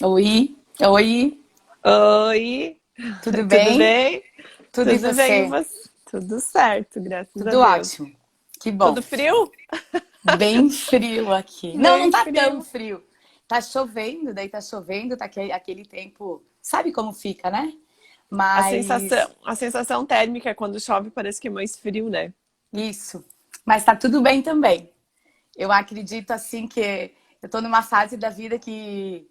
Oi, oi, Oi, tudo tudo bem? bem? Tudo e Tudo bem, e você? você? Tudo certo, graças a Tudo Deus. ótimo. Que bom. Tudo frio? Bem frio aqui. Não, não Bem tá tão frio. frio. Tá chovendo, daí tá chovendo, tá aquele tempo. Sabe como fica, né? A Mas sensação, a sensação térmica quando chove parece que é mais frio, né? isso. Mas tá tudo bem também. Eu acredito assim que eu tô numa fase da vida que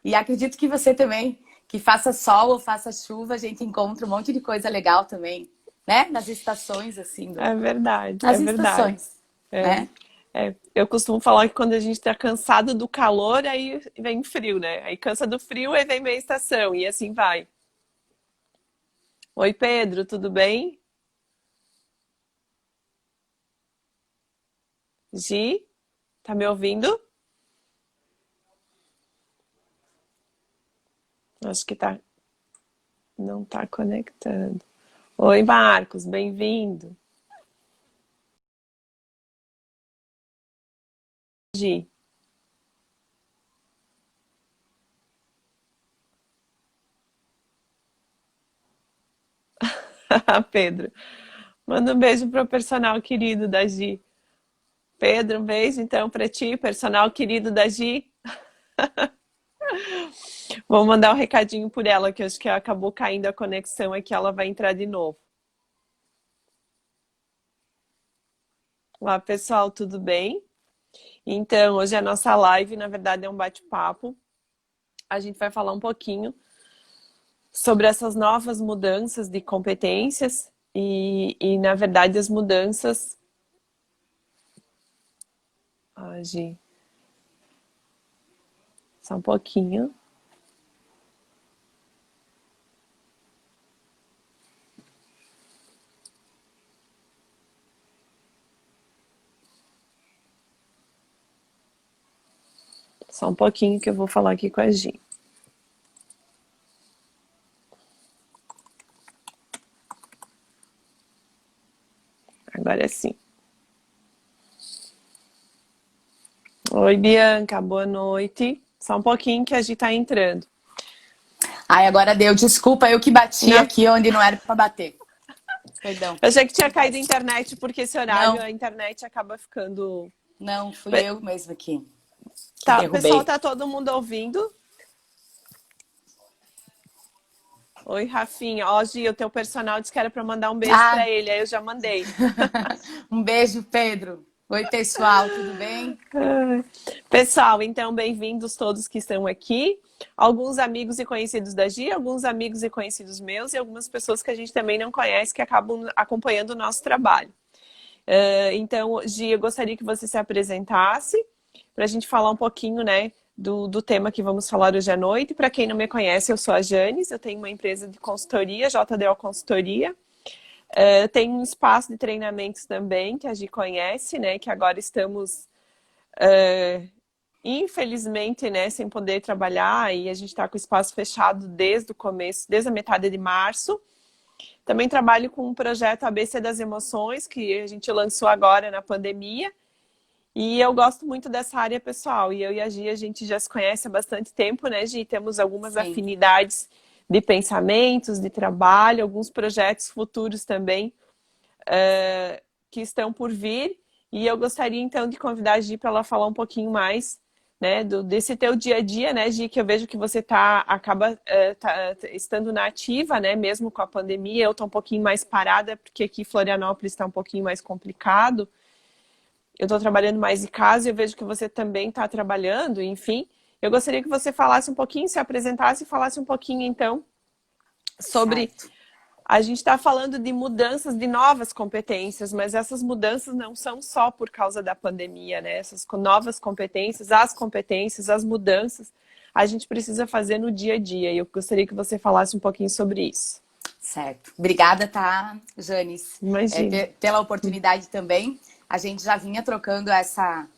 e acredito que você também, que faça sol ou faça chuva, a gente encontra um monte de coisa legal também, né? Nas estações assim É verdade, é nas verdade. estações, É, né? eu costumo falar que quando a gente tá cansado do calor, aí vem frio, né? Aí cansa do frio, aí vem meia estação, e assim vai. Oi, Pedro, tudo bem? Gi, tá me ouvindo? Acho que tá, não tá conectando. Oi, Marcos, bem-vindo. Gi. Pedro, manda um beijo pro personal querido da Gi. Pedro, um beijo então para ti, personal querido da Gi. Vou mandar um recadinho por ela, que eu acho que acabou caindo a conexão aqui, ela vai entrar de novo. Olá, pessoal, tudo bem? Então, hoje a nossa live, na verdade, é um bate-papo. A gente vai falar um pouquinho sobre essas novas mudanças de competências na verdade, as mudanças. Ah, Gi, só um pouquinho. Só um pouquinho que eu vou falar aqui com a Gi. Agora sim. Oi, Bianca, boa noite. Só um pouquinho que a Gi tá entrando. Ai, agora deu. Desculpa, eu que bati Não, aqui onde não era para bater. Perdão. eu achei que tinha caído a internet, porque esse horário Não, a internet acaba ficando. não, fui eu mesmo aqui que Tá, pessoal, derrubei. tá todo mundo ouvindo? Oi, Rafinha. Ó, Gi, o teu personal disse que era pra mandar um beijo pra Ah, ele, aí eu já mandei. um beijo, Pedro. Oi, pessoal, tudo bem? Pessoal, então, bem-vindos todos que estão aqui. Alguns amigos e conhecidos da Gi, alguns amigos e conhecidos meus e algumas pessoas que a gente também não conhece que acabam acompanhando o nosso trabalho. Então, Gi, eu gostaria que você se apresentasse para a gente falar um pouquinho, né, do tema que vamos falar hoje à noite. Para quem não me conhece, eu sou a Janes, eu tenho uma empresa de consultoria, JDO Consultoria. Tenho um espaço de treinamentos também, que a Gi conhece, né, que agora estamos, infelizmente, né, sem poder trabalhar, e a gente está com o espaço fechado desde o começo, desde a metade de março. Também trabalho com um projeto ABC das Emoções, que a gente lançou agora na pandemia. E eu gosto muito dessa área pessoal. E eu e a Gi, a gente já se conhece há bastante tempo, né, Gi? Temos algumas Sim. afinidades de pensamentos, de trabalho, alguns projetos futuros também que estão por vir. E eu gostaria, então, de convidar a Gi para ela falar um pouquinho mais, né, desse teu dia a dia, né, Gi, que eu vejo que você acaba estando na ativa, né, mesmo com a pandemia. Eu estou um pouquinho mais parada, porque aqui em Florianópolis está um pouquinho mais complicado. Eu estou trabalhando mais em casa e eu vejo que você também está trabalhando, enfim. Eu gostaria que você falasse um pouquinho, se apresentasse e falasse um pouquinho, então, sobre. Certo. A gente está falando de mudanças, de novas competências, mas essas mudanças não são só por causa da pandemia, né? Essas novas competências, as mudanças, a gente precisa fazer no dia a dia. E eu gostaria que você falasse um pouquinho sobre isso. Certo. Obrigada, tá, Janis, Imagina. pela oportunidade também. A gente já vinha trocando essa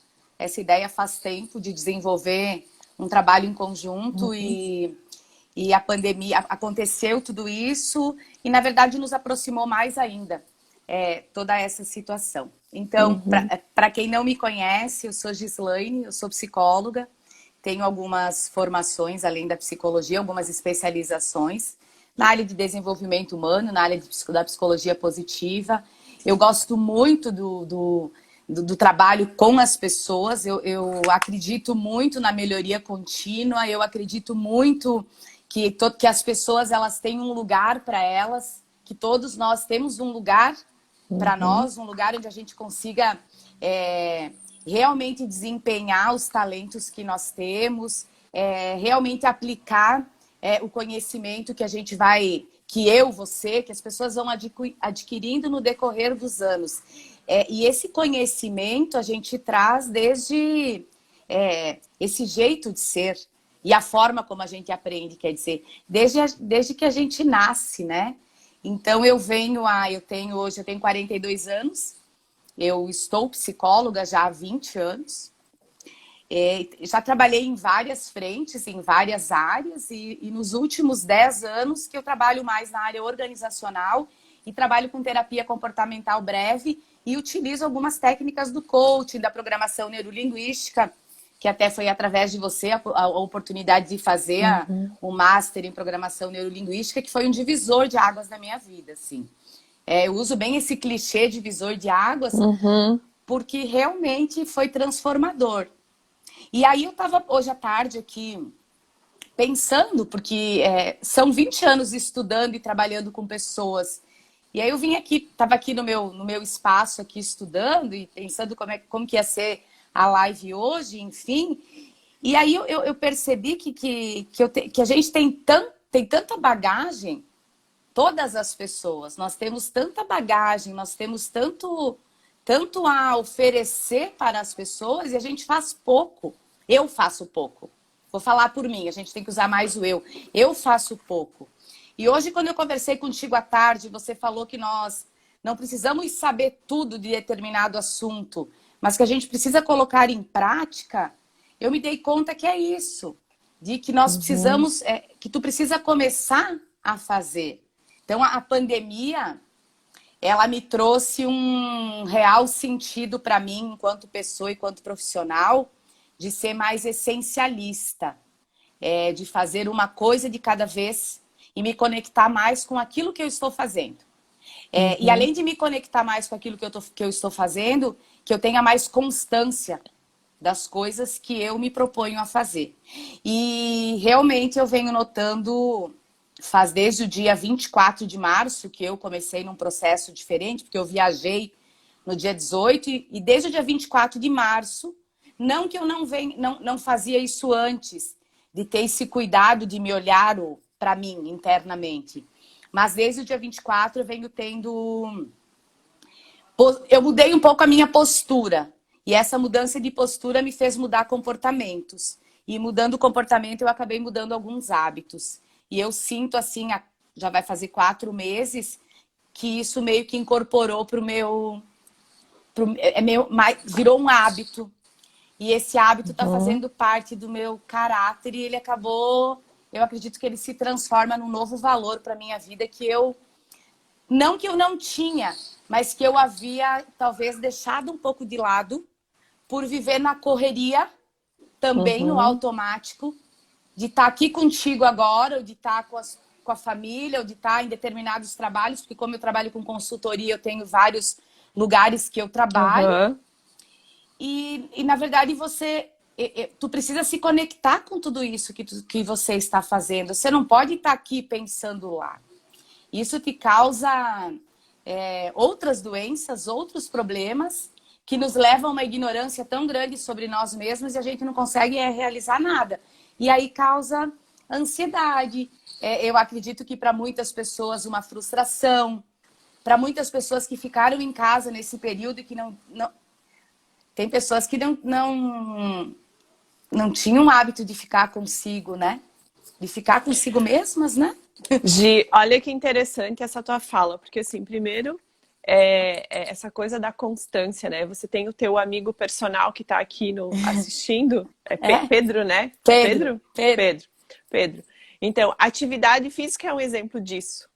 ideia faz tempo de desenvolver um trabalho em conjunto e a pandemia aconteceu tudo isso e, na verdade, nos aproximou mais ainda toda essa situação. Então, Uhum. para quem não me conhece, eu sou Gislaine, eu sou psicóloga, tenho algumas formações além da psicologia, algumas especializações na área de desenvolvimento humano, na área da psicologia positiva. Eu gosto muito do trabalho com as pessoas, eu acredito muito na melhoria contínua, eu acredito muito que as pessoas elas têm um lugar para elas, que todos nós temos um lugar para nós, um lugar onde a gente consiga realmente desempenhar os talentos que nós temos, realmente aplicar o conhecimento que a gente vai, que eu, você, que as pessoas vão adquirindo no decorrer dos anos. E esse conhecimento a gente traz desde esse jeito de ser e a forma como a gente aprende, quer dizer, desde que a gente nasce, né? Então hoje eu tenho 42 anos, eu estou psicóloga já há 20 anos, já trabalhei em várias frentes, em várias áreas, e nos últimos 10 anos que eu trabalho mais na área organizacional e trabalho com terapia comportamental breve e utilizo algumas técnicas do coaching, da programação neurolinguística, que até foi através de você a oportunidade de fazer o Master em Programação Neurolinguística, que foi um divisor de águas da minha vida, assim. Eu uso bem esse clichê divisor de águas, porque realmente foi transformador. E aí eu estava hoje à tarde aqui pensando, porque são 20 anos estudando e trabalhando com pessoas. E aí eu vim aqui, estava aqui no meu espaço aqui estudando e pensando como que ia ser a live hoje, enfim. E aí eu percebi que a gente tem tanta bagagem, todas as pessoas, nós temos tanta bagagem, nós temos tanto a oferecer para as pessoas e a gente faz pouco. Eu faço pouco. Vou falar por mim, a gente tem que usar mais o eu. Eu faço pouco. E hoje, quando eu conversei contigo à tarde, você falou que nós não precisamos saber tudo de determinado assunto, mas que a gente precisa colocar em prática, eu me dei conta que é isso. De que nós precisamos, que tu precisa começar a fazer. Então, a pandemia, ela me trouxe um real sentido para mim, enquanto pessoa e enquanto profissional, de ser mais essencialista, de fazer uma coisa de cada vez e me conectar mais com aquilo que eu estou fazendo. E além de me conectar mais com aquilo que eu estou fazendo, que eu tenha mais constância das coisas que eu me proponho a fazer. E realmente eu venho notando, faz desde o dia 24 de março que eu comecei num processo diferente, porque eu viajei no dia 18 e desde o dia 24 de março, não que eu não fazia isso antes, de ter esse cuidado de me olhar para mim internamente. Mas desde o dia 24 eu venho tendo... Eu mudei um pouco a minha postura. E essa mudança de postura me fez mudar comportamentos. E mudando o comportamento eu acabei mudando alguns hábitos. E eu sinto assim, já vai fazer 4 meses, que isso meio que incorporou para o meu... virou um hábito. E esse hábito está fazendo parte do meu caráter e ele acabou... Eu acredito que ele se transforma num novo valor para a minha vida que eu não tinha, mas que eu havia talvez deixado um pouco de lado por viver na correria, também no automático, de estar aqui contigo agora, ou de estar com a família, ou de estar em determinados trabalhos, porque como eu trabalho com consultoria, eu tenho vários lugares que eu trabalho. E na verdade, tu precisa se conectar com tudo isso que você está fazendo. Você não pode estar aqui pensando lá. Isso te causa outras doenças, outros problemas que nos levam a uma ignorância tão grande sobre nós mesmos e a gente não consegue realizar nada. E aí causa ansiedade. Eu acredito que para muitas pessoas uma frustração. Para muitas pessoas que ficaram em casa nesse período e que não... Tem pessoas que não tinham o hábito de ficar consigo, né? De ficar consigo mesmas, né? Gi, olha que interessante essa tua fala, porque assim, primeiro, essa coisa da constância, né? Você tem o teu amigo personal que tá aqui assistindo, Pedro, né? Pedro. Pedro. Então, atividade física é um exemplo disso.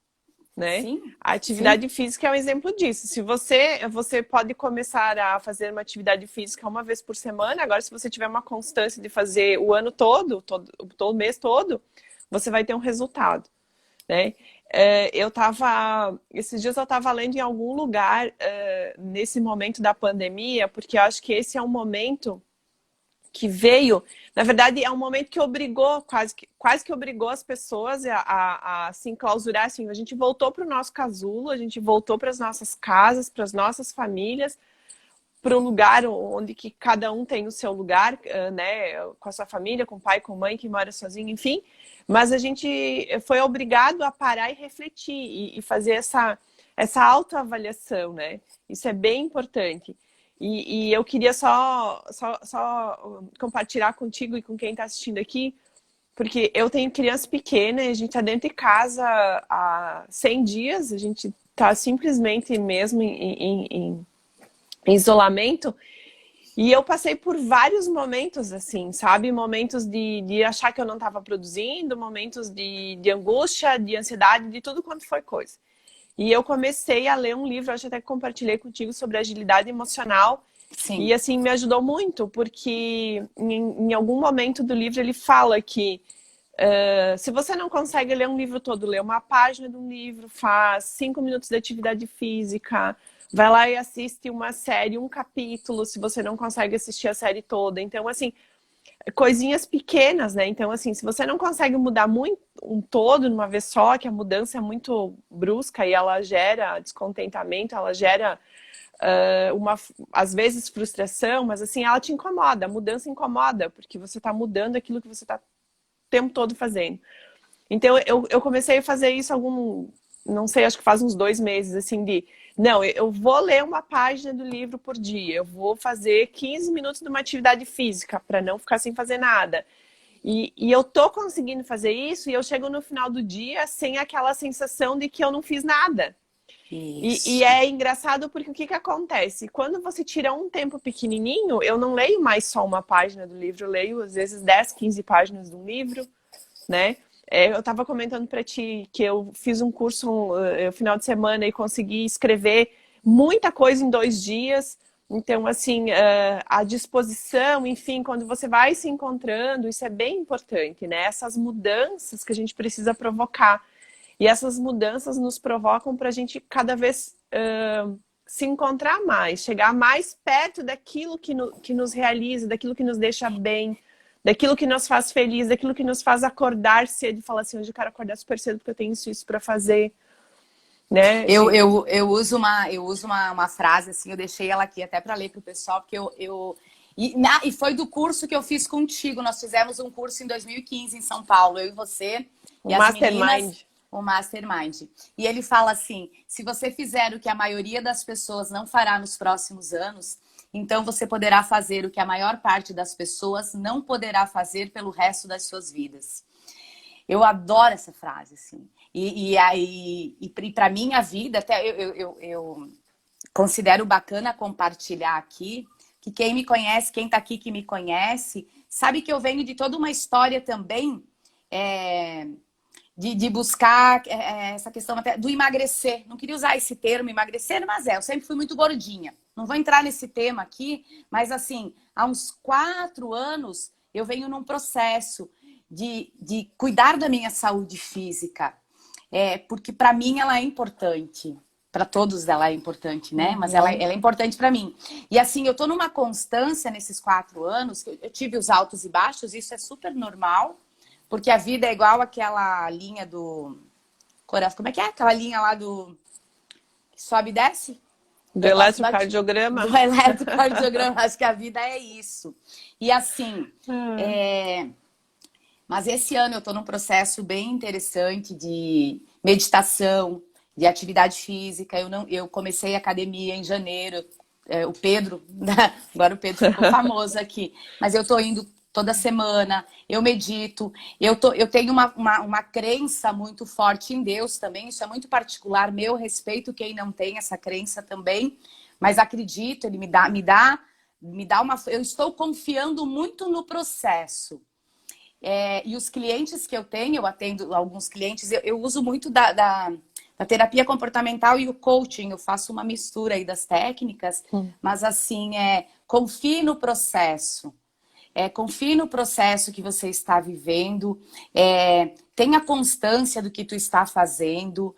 né? Sim, A atividade física é um exemplo disso. Se você pode começar a fazer uma atividade física uma vez por semana, agora se você tiver uma constância de fazer o ano todo mês todo, você vai ter um resultado, né? Esses dias eu estava lendo em algum lugar nesse momento da pandemia, porque eu acho que esse é um momento que veio, na verdade, é um momento que obrigou, quase que obrigou as pessoas a se enclausurar, assim, a gente voltou para o nosso casulo, a gente voltou para as nossas casas, para as nossas famílias, para um lugar onde que cada um tem o seu lugar, né, com a sua família, com o pai, com a mãe, que mora sozinho, enfim, mas a gente foi obrigado a parar e refletir e fazer essa autoavaliação, né, isso é bem importante. E eu queria só compartilhar contigo e com quem está assistindo aqui, porque eu tenho criança pequena, a gente está dentro de casa há 100 dias, a gente está simplesmente mesmo em isolamento, e eu passei por vários momentos assim, sabe? Momentos de achar que eu não estava produzindo, momentos de angústia, de ansiedade, de tudo quanto foi coisa. E eu comecei a ler um livro, acho até que compartilhei contigo, sobre agilidade emocional. sim. E assim, me ajudou muito, porque em algum momento do livro ele fala que se você não consegue ler um livro todo, lê uma página de um livro, faz 5 minutos de atividade física, vai lá e assiste uma série, um capítulo, se você não consegue assistir a série toda. Então, assim, coisinhas pequenas, né? Então, assim, se você não consegue mudar muito um todo numa vez só, que a mudança é muito brusca e ela gera descontentamento, ela gera às vezes frustração, mas assim, ela te incomoda, a mudança incomoda, porque você está mudando aquilo que você está o tempo todo fazendo. Então, eu comecei a fazer isso não sei, acho que faz uns 2 meses, assim, não, eu vou ler uma página do livro por dia, eu vou fazer 15 minutos de uma atividade física, para não ficar sem fazer nada. E eu tô conseguindo fazer isso, e eu chego no final do dia sem aquela sensação de que eu não fiz nada. E é engraçado porque o que acontece? Quando você tira um tempo pequenininho, eu não leio mais só uma página do livro, eu leio às vezes 10, 15 páginas de um livro, né? Eu estava comentando para ti que eu fiz um curso no final de semana e consegui escrever muita coisa em 2 dias. Então, assim, a disposição, enfim, quando você vai se encontrando, isso é bem importante, né? Essas mudanças que a gente precisa provocar. E essas mudanças nos provocam para a gente cada vez se encontrar mais, chegar mais perto daquilo que nos realiza, daquilo que nos deixa bem, daquilo que nos faz feliz, daquilo que nos faz acordar cedo e falar assim, hoje eu quero acordar super cedo porque eu tenho isso para fazer, né? Eu uso uma frase, assim, eu deixei ela aqui até para ler para o pessoal, porque e foi do curso que eu fiz contigo, nós fizemos um curso em 2015 em São Paulo, eu e você, O e as Mastermind. meninas, o Mastermind. E ele fala assim, se você fizer o que a maioria das pessoas não fará nos próximos anos, então você poderá fazer o que a maior parte das pessoas não poderá fazer pelo resto das suas vidas. Eu adoro essa frase, assim. E para minha vida, até eu considero bacana compartilhar aqui, que quem me conhece, quem está aqui que me conhece, sabe que eu venho de toda uma história também de buscar essa questão até do emagrecer. Não queria usar esse termo, emagrecer, mas eu sempre fui muito gordinha. Não vou entrar nesse tema aqui, mas assim, há uns 4 anos eu venho num processo de cuidar da minha saúde física. Porque para mim ela é importante. Para todos ela é importante, né? Mas ela é importante para mim. E assim, eu tô numa constância nesses 4 anos, que eu tive os altos e baixos, isso é super normal, porque a vida é igual aquela linha do... Como é que é? Aquela linha lá do... que sobe e desce? Do eletrocardiograma? Do eletrocardiograma, acho que a vida é isso. E assim, mas esse ano eu tô num processo bem interessante de meditação, de atividade física. Eu comecei a academia em janeiro. O Pedro, agora o Pedro ficou famoso aqui, mas eu tô indo toda semana, eu medito, eu tenho uma crença muito forte em Deus também, isso é muito particular, meu, respeito quem não tem essa crença também, mas acredito, ele me dá eu estou confiando muito no processo. E os clientes que eu tenho, eu atendo alguns clientes, eu uso muito da A terapia comportamental e o coaching, eu faço uma mistura aí das técnicas, mas assim, confie no processo. Confie no processo que você está vivendo, tenha constância do que tu está fazendo.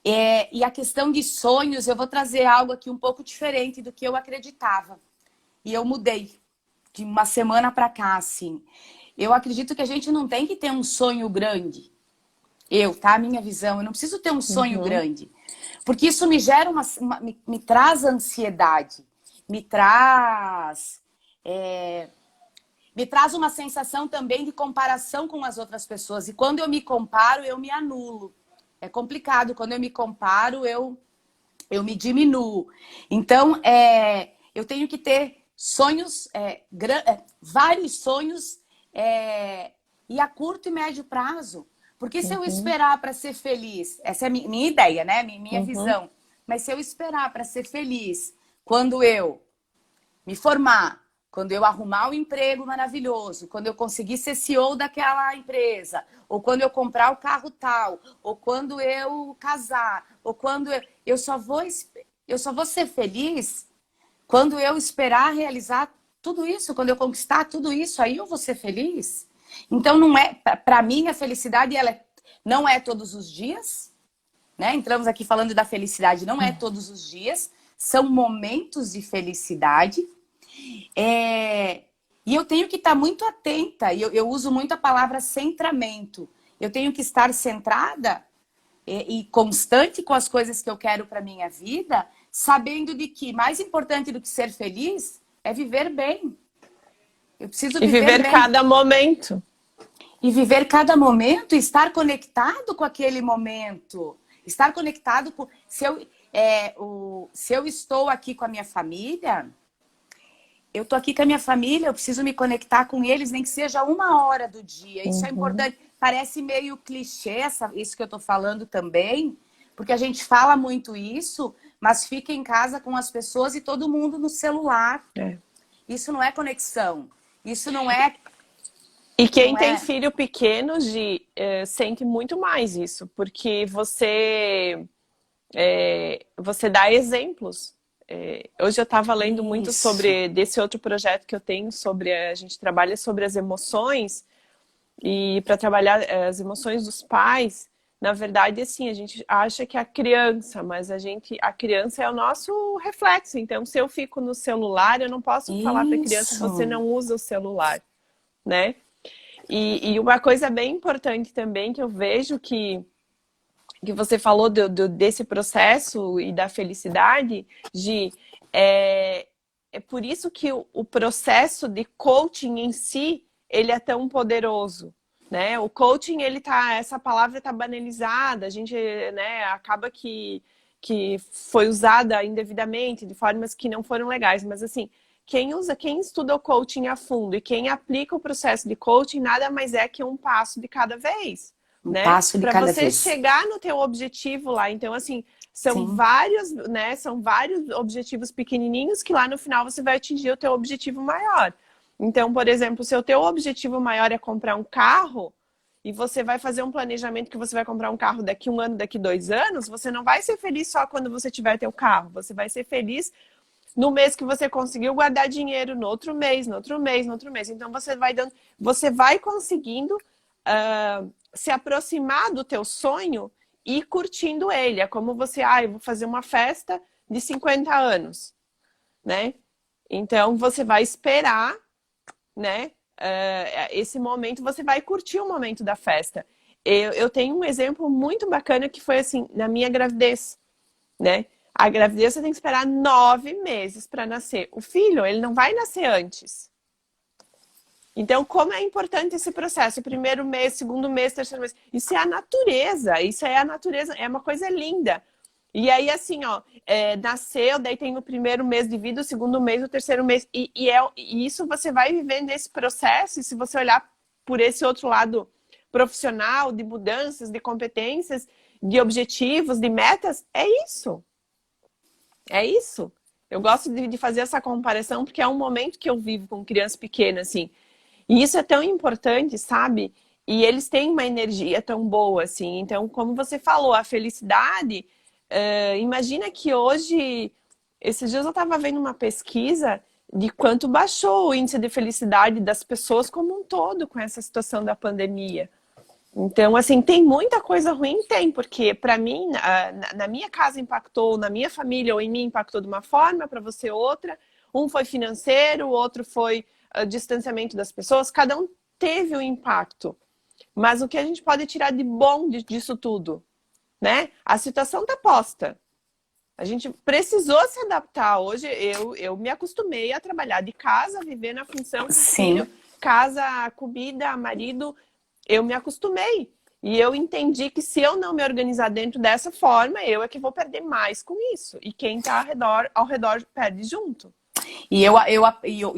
E a questão de sonhos, eu vou trazer algo aqui um pouco diferente do que eu acreditava. E eu mudei de uma semana para cá, assim. Eu acredito que a gente não tem que ter um sonho grande. Tá? A minha visão, eu não preciso ter um sonho grande. Porque isso me gera me traz ansiedade, me traz uma sensação também de comparação com as outras pessoas. E quando eu me comparo, eu me anulo. É complicado. Quando eu me comparo, eu me diminuo. Então, eu tenho que ter sonhos, vários sonhos, e a curto e médio prazo. Porque se eu esperar para ser feliz, essa é a minha ideia, né? Minha visão. Mas se eu esperar para ser feliz, quando eu me formar, quando eu arrumar um emprego maravilhoso, quando eu conseguir ser CEO daquela empresa, ou quando eu comprar o carro tal, ou quando eu casar, ou quando eu só vou ser feliz quando eu esperar realizar tudo isso, quando eu conquistar tudo isso, aí eu vou ser feliz. Então não para mim a felicidade não é todos os dias, né? Entramos aqui falando da felicidade, não é todos os dias, são momentos de felicidade. E eu tenho que estar muito atenta, e eu uso muito a palavra centramento. Eu tenho que estar centrada e constante com as coisas que eu quero para minha vida, sabendo de que mais importante do que ser feliz é viver bem. Eu preciso viver bem. Cada momento. E viver cada momento e estar conectado com aquele momento. Estar conectado com... Se eu estou aqui com a minha família... Eu tô aqui com a minha família, eu preciso me conectar com eles, nem que seja 1 hora do dia. Isso é importante. Parece meio clichê isso que eu tô falando também, porque a gente fala muito isso, mas fica em casa com as pessoas e todo mundo no celular. Isso não é conexão. Isso não é... E quem tem filho pequeno, sente muito mais isso, porque você dá exemplos. Hoje eu estava lendo muito sobre desse outro projeto que eu tenho, a gente trabalha sobre as emoções, e para trabalhar as emoções dos pais, na verdade, assim, a gente acha que a criança, mas a criança é o nosso reflexo. Então, se eu fico no celular, eu não posso falar para a criança, você não usa o celular, né? E uma coisa bem importante também que eu vejo que você falou desse processo e da felicidade, é por isso que o processo de coaching em si, ele é tão poderoso, né? O coaching, essa palavra está banalizada, a gente, né, acaba que foi usada indevidamente, de formas que não foram legais, mas assim, quem estuda o coaching a fundo e quem aplica o processo de coaching, nada mais é que um passo de cada vez. Né? Para você chegar no teu objetivo lá. Então, assim, são vários, né? São vários objetivos pequenininhos que lá no final você vai atingir o teu objetivo maior. Então, por exemplo, se o teu objetivo maior é comprar um carro e você vai fazer um planejamento que você vai comprar um carro daqui 1 ano, daqui 2 anos, você não vai ser feliz só quando você tiver teu carro. Você vai ser feliz no mês que você conseguiu guardar dinheiro, no outro mês, no outro mês, no outro mês. Então, você vai conseguindo se aproximar do teu sonho e ir curtindo ele. É como você, eu vou fazer uma festa de 50 anos, né? Então, você vai esperar, né? Esse momento, você vai curtir o momento da festa. Eu tenho um exemplo muito bacana que foi assim, na minha gravidez, né? A gravidez você tem que esperar 9 meses para nascer. O filho, ele não vai nascer antes. Então, como é importante esse processo? Primeiro mês, segundo mês, terceiro mês. Isso é a natureza. É uma coisa linda. E aí, assim, nasceu, daí tem o primeiro mês de vida, o segundo mês, o terceiro mês. E isso você vai vivendo esse processo, e se você olhar por esse outro lado profissional, de mudanças, de competências, de objetivos, de metas, é isso. É isso. Eu gosto de fazer essa comparação, porque é um momento que eu vivo com criança pequena, assim. E isso é tão importante, sabe? e eles têm uma energia tão boa, assim. Então, como você falou, a felicidade, imagina que hoje, esses dias eu estava vendo uma pesquisa de quanto baixou o índice de felicidade das pessoas como um todo com essa situação da pandemia. Então, assim, tem muita coisa ruim? Tem, porque para mim, na minha casa impactou, na minha família ou em mim impactou de uma forma, para você outra. Um foi financeiro, o outro foi distanciamento das pessoas. Cada um teve um impacto. Mas o que a gente pode tirar de bom disso tudo, né? A situação está posta. A gente precisou se adaptar. Hoje eu me acostumei a trabalhar de casa, viver na função com Sim. filho, casa, comida, marido. Eu me acostumei. E eu entendi que se eu não me organizar dentro dessa forma, eu é que vou perder mais com isso. E quem está ao redor perde junto. E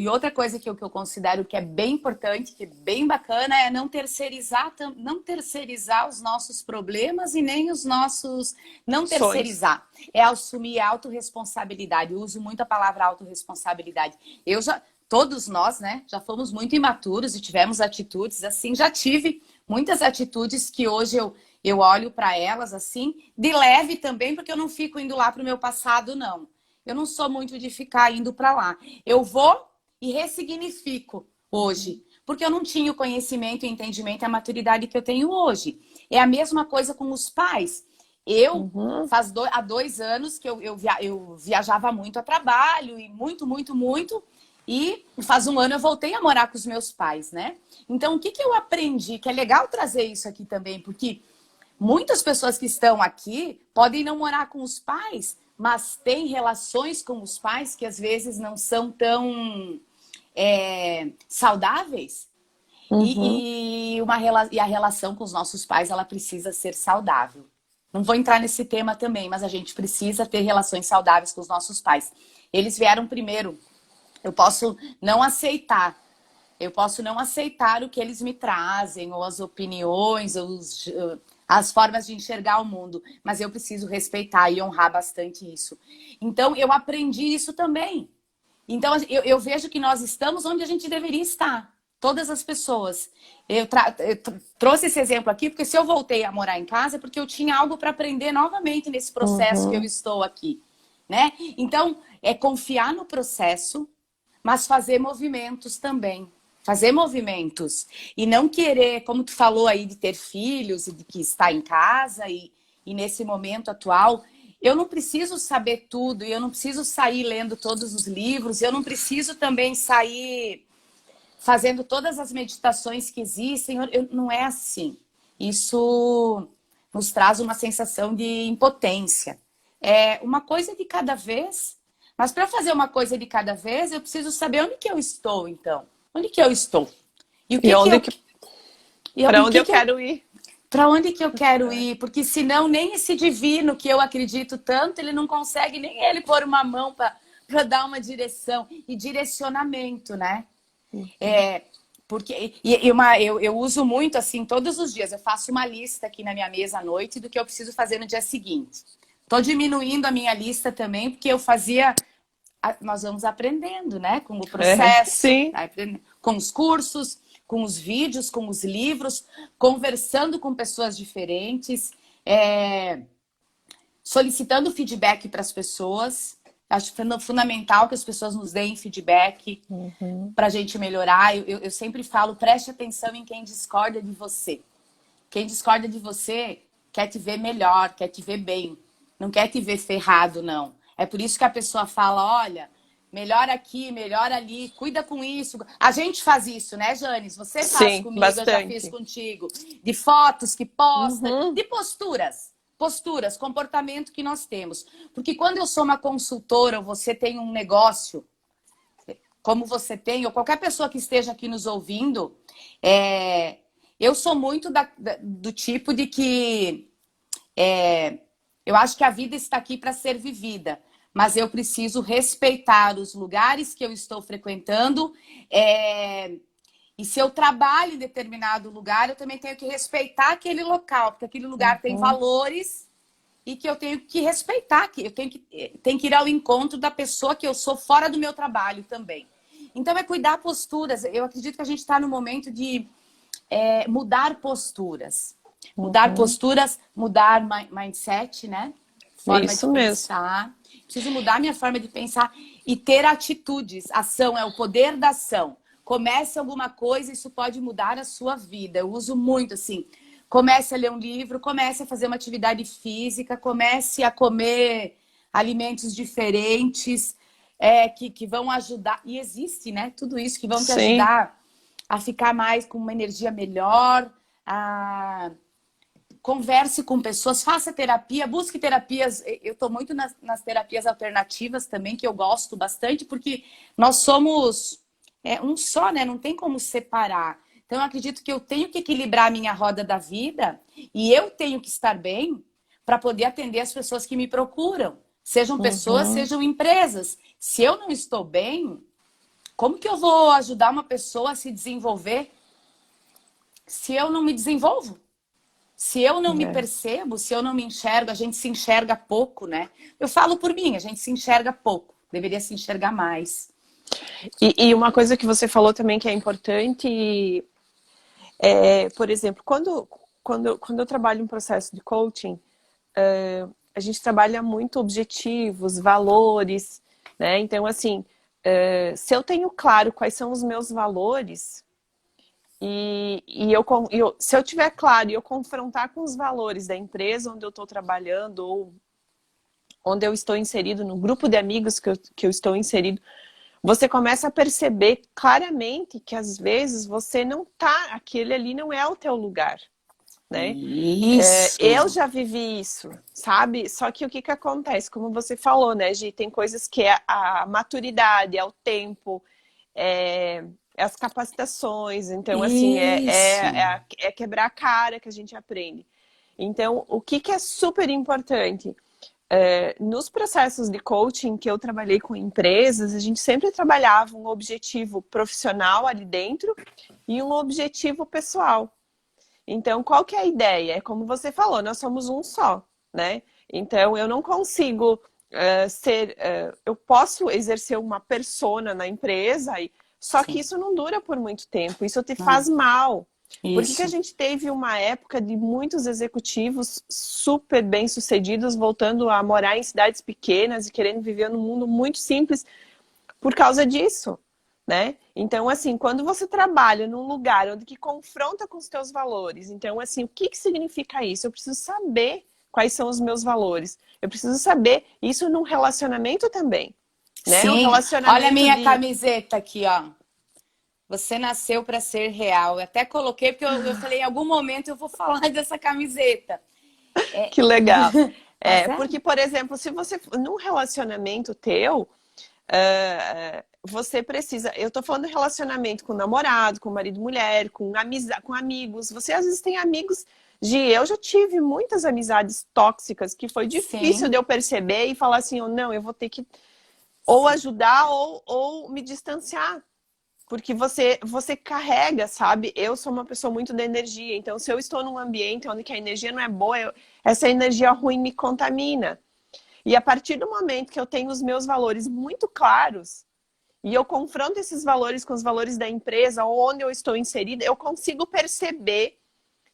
outra coisa que eu considero que é bem importante, que é bem bacana, é não terceirizar os nossos problemas e nem os nossos... Não terceirizar. É assumir a autorresponsabilidade. Eu uso muito a palavra autorresponsabilidade. Todos nós, né, já fomos muito imaturos e tivemos atitudes assim. Já tive muitas atitudes que hoje eu olho para elas assim, de leve também, porque eu não fico indo lá para o meu passado, não. Eu não sou muito de ficar indo para lá. Eu vou e ressignifico hoje, porque eu não tinha o conhecimento, o entendimento e a maturidade que eu tenho hoje. É a mesma coisa com os pais. Há 2 anos que eu viajava muito a trabalho, e muito, muito, muito. E faz 1 ano eu voltei a morar com os meus pais, né? Então, o que eu aprendi? Que é legal trazer isso aqui também, porque muitas pessoas que estão aqui podem não morar com os pais, mas têm relações com os pais que às vezes não são tão saudáveis. E a relação com os nossos pais, ela precisa ser saudável. Não vou entrar nesse tema também, mas a gente precisa ter relações saudáveis com os nossos pais. Eles vieram primeiro. Eu posso não aceitar o que eles me trazem, ou as opiniões, ou as formas de enxergar o mundo, mas eu preciso respeitar e honrar bastante isso. Então, eu aprendi isso também. Então, eu vejo que nós estamos onde a gente deveria estar. Todas as pessoas. Eu trouxe esse exemplo aqui, porque se eu voltei a morar em casa, é porque eu tinha algo para aprender novamente nesse processo que eu estou aqui, né? Então, é confiar no processo, mas fazer movimentos também. Fazer movimentos. E não querer, como tu falou aí, de ter filhos e de que está em casa e nesse momento atual, eu não preciso saber tudo, e eu não preciso sair lendo todos os livros, eu não preciso também sair fazendo todas as meditações que existem. Não é assim. Isso nos traz uma sensação de impotência. É uma coisa de cada vez. Mas para fazer uma coisa de cada vez, eu preciso saber onde que eu estou, então. Onde que eu estou? E o que para onde eu quero ir? Para onde que eu quero ir? Porque senão nem esse divino que eu acredito tanto, ele não consegue nem ele pôr uma mão para dar uma direção e direcionamento, né? Porque eu uso muito assim todos os dias. Eu faço uma lista aqui na minha mesa à noite do que eu preciso fazer no dia seguinte. Estou diminuindo a minha lista também, porque eu fazia... Nós vamos aprendendo, né? Com o processo, com os cursos, com os vídeos, com os livros, conversando com pessoas diferentes, solicitando feedback para as pessoas. Acho fundamental que as pessoas nos deem feedback para a gente melhorar. Eu sempre falo, preste atenção em quem discorda de você. Quem discorda de você quer te ver melhor, quer te ver bem. Não quer te ver ferrado, não. É por isso que a pessoa fala, olha, melhor aqui, melhor ali, cuida com isso. A gente faz isso, né, Janes? Você faz comigo, bastante. Eu já fiz contigo. De fotos que posta, de posturas. Posturas, comportamento que nós temos. Porque quando eu sou uma consultora, ou você tem um negócio, como você tem, ou qualquer pessoa que esteja aqui nos ouvindo, eu sou muito do tipo de que eu acho que a vida está aqui para ser vivida. Mas eu preciso respeitar os lugares que eu estou frequentando. E se eu trabalho em determinado lugar, eu também tenho que respeitar aquele local, porque aquele lugar tem valores e que eu tenho que respeitar. Que eu tenho que ir ao encontro da pessoa que eu sou fora do meu trabalho também. Então, é cuidar posturas. Eu acredito que a gente está no momento de mudar posturas. Mudar posturas, mudar mindset, né? Forma Isso de mesmo. pensar. Preciso mudar minha forma de pensar e ter atitudes. Ação é o poder da ação. Comece alguma coisa, isso pode mudar a sua vida. Eu uso muito assim. Comece a ler um livro, comece a fazer uma atividade física, comece a comer alimentos diferentes, que vão ajudar. E existe, né? Tudo isso que vão te Sim. ajudar a ficar mais com uma energia melhor, converse com pessoas, faça terapia, busque terapias. Eu estou muito nas terapias alternativas também, que eu gosto bastante, porque nós somos um só, né? Não tem como separar. Então, eu acredito que eu tenho que equilibrar a minha roda da vida e eu tenho que estar bem para poder atender as pessoas que me procuram. Sejam pessoas, sejam empresas. Se eu não estou bem, como que eu vou ajudar uma pessoa a se desenvolver se eu não me desenvolvo? Se eu não me percebo, se eu não me enxergo, a gente se enxerga pouco, né? Eu falo por mim, a gente se enxerga pouco. Deveria se enxergar mais. E uma coisa que você falou também que é importante, por exemplo, quando eu trabalho em processo de coaching, a gente trabalha muito objetivos, valores, né? Então, assim, se eu tenho claro quais são os meus valores, se eu tiver claro e eu confrontar com os valores da empresa onde eu estou trabalhando ou onde eu estou inserido, no grupo de amigos que eu estou inserido, você começa a perceber claramente que às vezes você não tá, aquele ali não é o teu lugar, né? Eu Isso. já vivi isso, sabe? Só que o que acontece? Como você falou, né, Gi? Tem coisas que é a maturidade, é o tempo, é as capacitações. Então, assim, Isso. é quebrar a cara que a gente aprende. Então, o que é super importante? Nos processos de coaching que eu trabalhei com empresas, a gente sempre trabalhava um objetivo profissional ali dentro e um objetivo pessoal. Então, qual que é a ideia? É como você falou, nós somos um só, né? Então, eu não consigo eu posso exercer uma persona na empresa, só que Sim. isso não dura por muito tempo, isso te Não. faz mal. Por que a Isso. gente teve uma época de muitos executivos super bem-sucedidos voltando a morar em cidades pequenas e querendo viver num mundo muito simples por causa disso, né? Então, assim, quando você trabalha num lugar onde que confronta com os teus valores, então, assim, o que significa isso? Eu preciso saber quais são os meus valores. Eu preciso saber isso num relacionamento também, né? Um Sim. Olha a relacionamento minha de... camiseta aqui, ó. Você nasceu para ser real. Eu até coloquei porque eu falei, em algum momento eu vou falar dessa camiseta. Que legal. Mas Porque, por exemplo, se você, num relacionamento teu, você precisa... Eu tô falando de relacionamento com namorado, com marido e mulher, com amizade, com amigos. Você às vezes tem amigos eu já tive muitas amizades tóxicas que foi difícil sim. de eu perceber e falar assim, ou não, eu vou ter que ou ajudar ou me distanciar. Porque você carrega, sabe? Eu sou uma pessoa muito da energia. Então, se eu estou num ambiente onde que a energia não é boa, essa energia ruim me contamina. E a partir do momento que eu tenho os meus valores muito claros, e eu confronto esses valores com os valores da empresa, ou onde eu estou inserida, eu consigo perceber